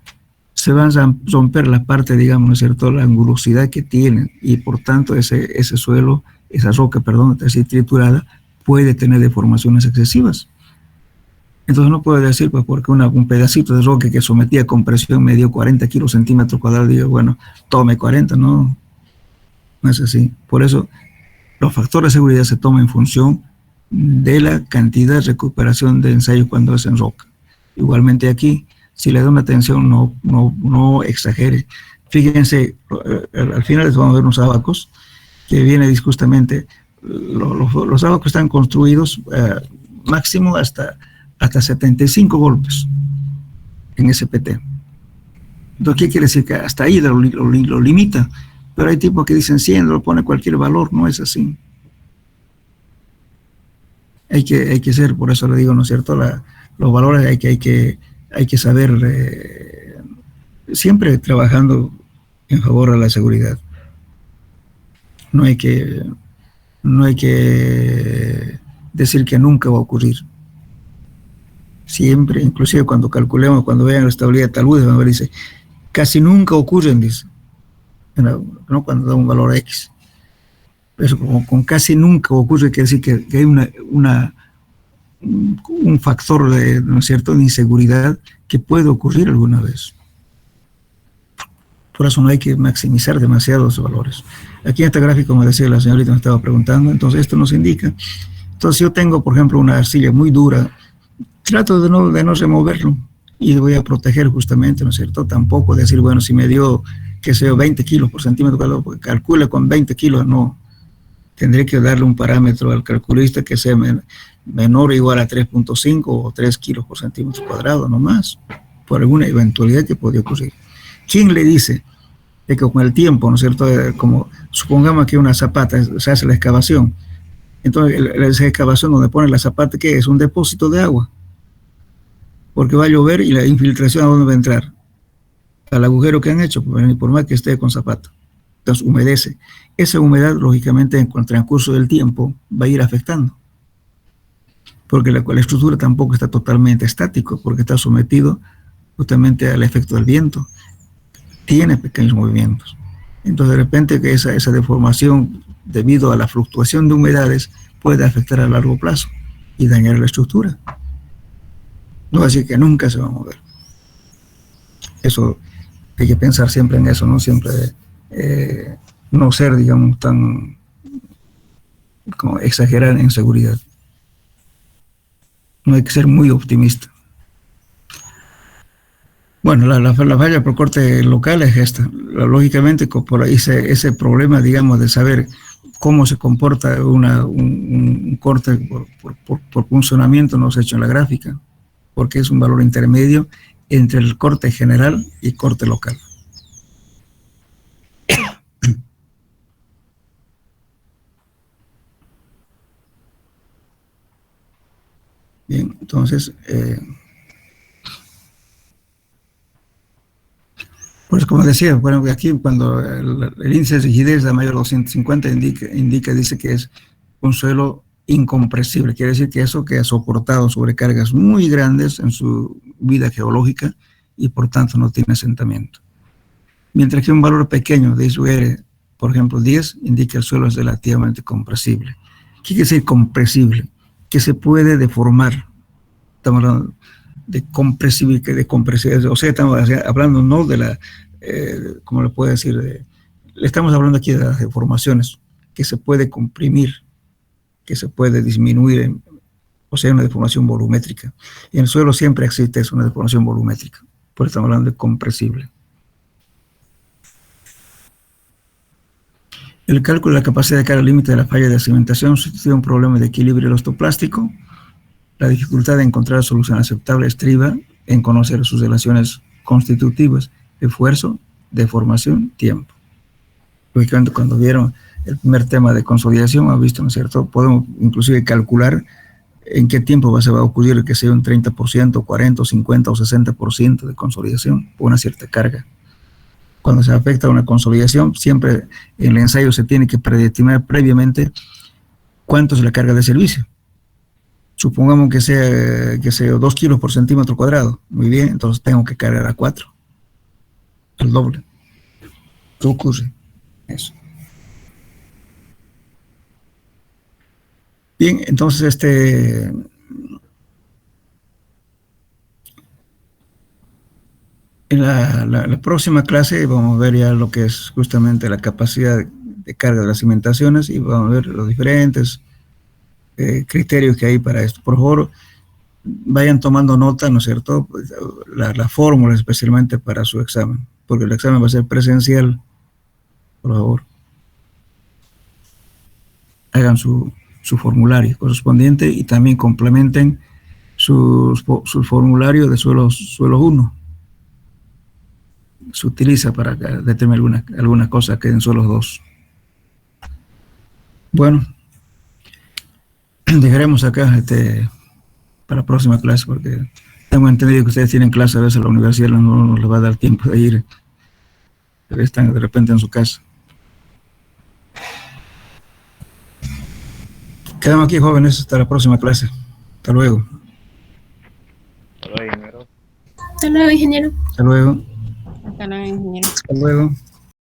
Se va a romper la parte, digamos, ¿no es cierto?, la angulosidad que tiene, y por tanto ese suelo, esa roca, así triturada, puede tener deformaciones excesivas. Entonces no puedo decir, pues, porque un pedacito de roca que sometía a compresión me dio 40 kilos centímetros cuadrados, digo, bueno, tome 40, no es así. Por eso los factores de seguridad se toman en función de la cantidad de recuperación de ensayo cuando es en roca. Igualmente aquí, si le da una tensión, no exagere. Fíjense, al final les vamos a ver unos abacos que viene justamente, los abacos están construidos máximo hasta 75 golpes en SPT. Entonces, ¿qué quiere decir? Que hasta ahí lo limita. Pero hay tipos que dicen 100, lo pone cualquier valor, no es así. Hay que ser, por eso le digo, ¿no es cierto?, los valores hay que saber, siempre trabajando en favor de la seguridad. No hay que decir que nunca va a ocurrir. Siempre, inclusive cuando calculemos, cuando vean la estabilidad de taludes, van a ver, dice, casi nunca ocurren, dice, ¿no?, cuando da un valor X. Pero con casi nunca ocurre, quiere decir que hay un factor de, ¿no es cierto?, de inseguridad que puede ocurrir alguna vez. Por eso no hay que maximizar demasiado los valores. Aquí en este gráfico, como decía la señorita, me estaba preguntando, entonces esto nos indica. Entonces yo tengo, por ejemplo, una arcilla muy dura, trato de no removerlo y voy a proteger justamente, ¿no es cierto? Tampoco decir, bueno, si me dio, qué sé yo, 20 kilos por centímetro cuadrado, porque calcula con 20 kilos, no. Tendré que darle un parámetro al calculista que sea menor o igual a 3.5 o 3 kilos por centímetro cuadrado, no más, por alguna eventualidad que podría ocurrir. ¿Quién le dice de que con el tiempo, ¿no es cierto?, como supongamos que una zapata, se hace la excavación, entonces esa excavación donde pone la zapata, ¿qué es? Un depósito de agua, porque va a llover y la infiltración, ¿a dónde va a entrar? Al agujero que han hecho, por más que esté con zapata. Entonces humedece. Esa humedad, lógicamente, en el transcurso del tiempo va a ir afectando, porque la estructura tampoco está totalmente estático, porque está sometido justamente al efecto del viento. Tiene pequeños movimientos. Entonces, de repente, que esa deformación, debido a la fluctuación de humedades, puede afectar a largo plazo y dañar la estructura. No así que nunca se va a mover. Eso hay que pensar siempre en eso, ¿no? Siempre no ser, digamos, tan como exagerar en seguridad. No hay que ser muy optimista. Bueno, la falla por corte local es esta. Lógicamente, por ahí ese problema, digamos, de saber cómo se comporta un corte por funcionamiento no se ha hecho en la gráfica. porque es un valor intermedio entre el corte general y corte local. Bien, entonces, pues como decía, bueno, aquí cuando el índice de rigidez da mayor a 250 dice que es un suelo incompresible, quiere decir que eso que ha soportado sobrecargas muy grandes en su vida geológica y por tanto no tiene asentamiento. Mientras que un valor pequeño de ISUR, por ejemplo 10, indica que el suelo es relativamente compresible. ¿Qué quiere decir compresible? Que se puede deformar. Estamos hablando de compresibilidad, o sea, estamos hablando no de la, ¿cómo le puedo decir? Le estamos hablando aquí de las deformaciones, que se puede comprimir, que se puede disminuir, o sea, una deformación volumétrica. Y en el suelo siempre existe una deformación volumétrica, por eso estamos hablando de compresible. El cálculo de la capacidad de carga límite de la falla de cimentación sustituye un problema de equilibrio elastoplástico. La dificultad de encontrar solución aceptable estriba en conocer sus relaciones constitutivas, esfuerzo, deformación, tiempo. Lógicamente, cuando vieron el primer tema de consolidación, han visto, ¿no es cierto? Podemos inclusive calcular en qué tiempo se va a ocurrir que sea un 30%, 40, 50 o 60% de consolidación por una cierta carga. Cuando se afecta a una consolidación, siempre en el ensayo se tiene que predeterminar previamente cuánto es la carga de servicio. Supongamos que sea 2 kilos por centímetro cuadrado. Muy bien, entonces tengo que cargar a 4. El doble. ¿Qué ocurre? Eso. Bien, entonces en la próxima clase vamos a ver ya lo que es justamente la capacidad de carga de las cimentaciones y vamos a ver los diferentes criterios que hay para esto. Por favor, vayan tomando nota, ¿no es cierto? La fórmula especialmente para su examen, porque el examen va a ser presencial. Por favor, hagan su formulario correspondiente y también complementen su formulario de suelos 1. Se utiliza para determinar alguna cosa que en suelos 2. Bueno, dejaremos acá para la próxima clase, porque tengo entendido que ustedes tienen clase a veces en la universidad, no les va a dar tiempo de ir, están de repente en su casa. Quedamos aquí, jóvenes, hasta la próxima clase. Hasta luego. Hasta luego, ingeniero. Hasta luego, ingeniero. Hasta luego. Hasta luego, ingeniero. Hasta luego.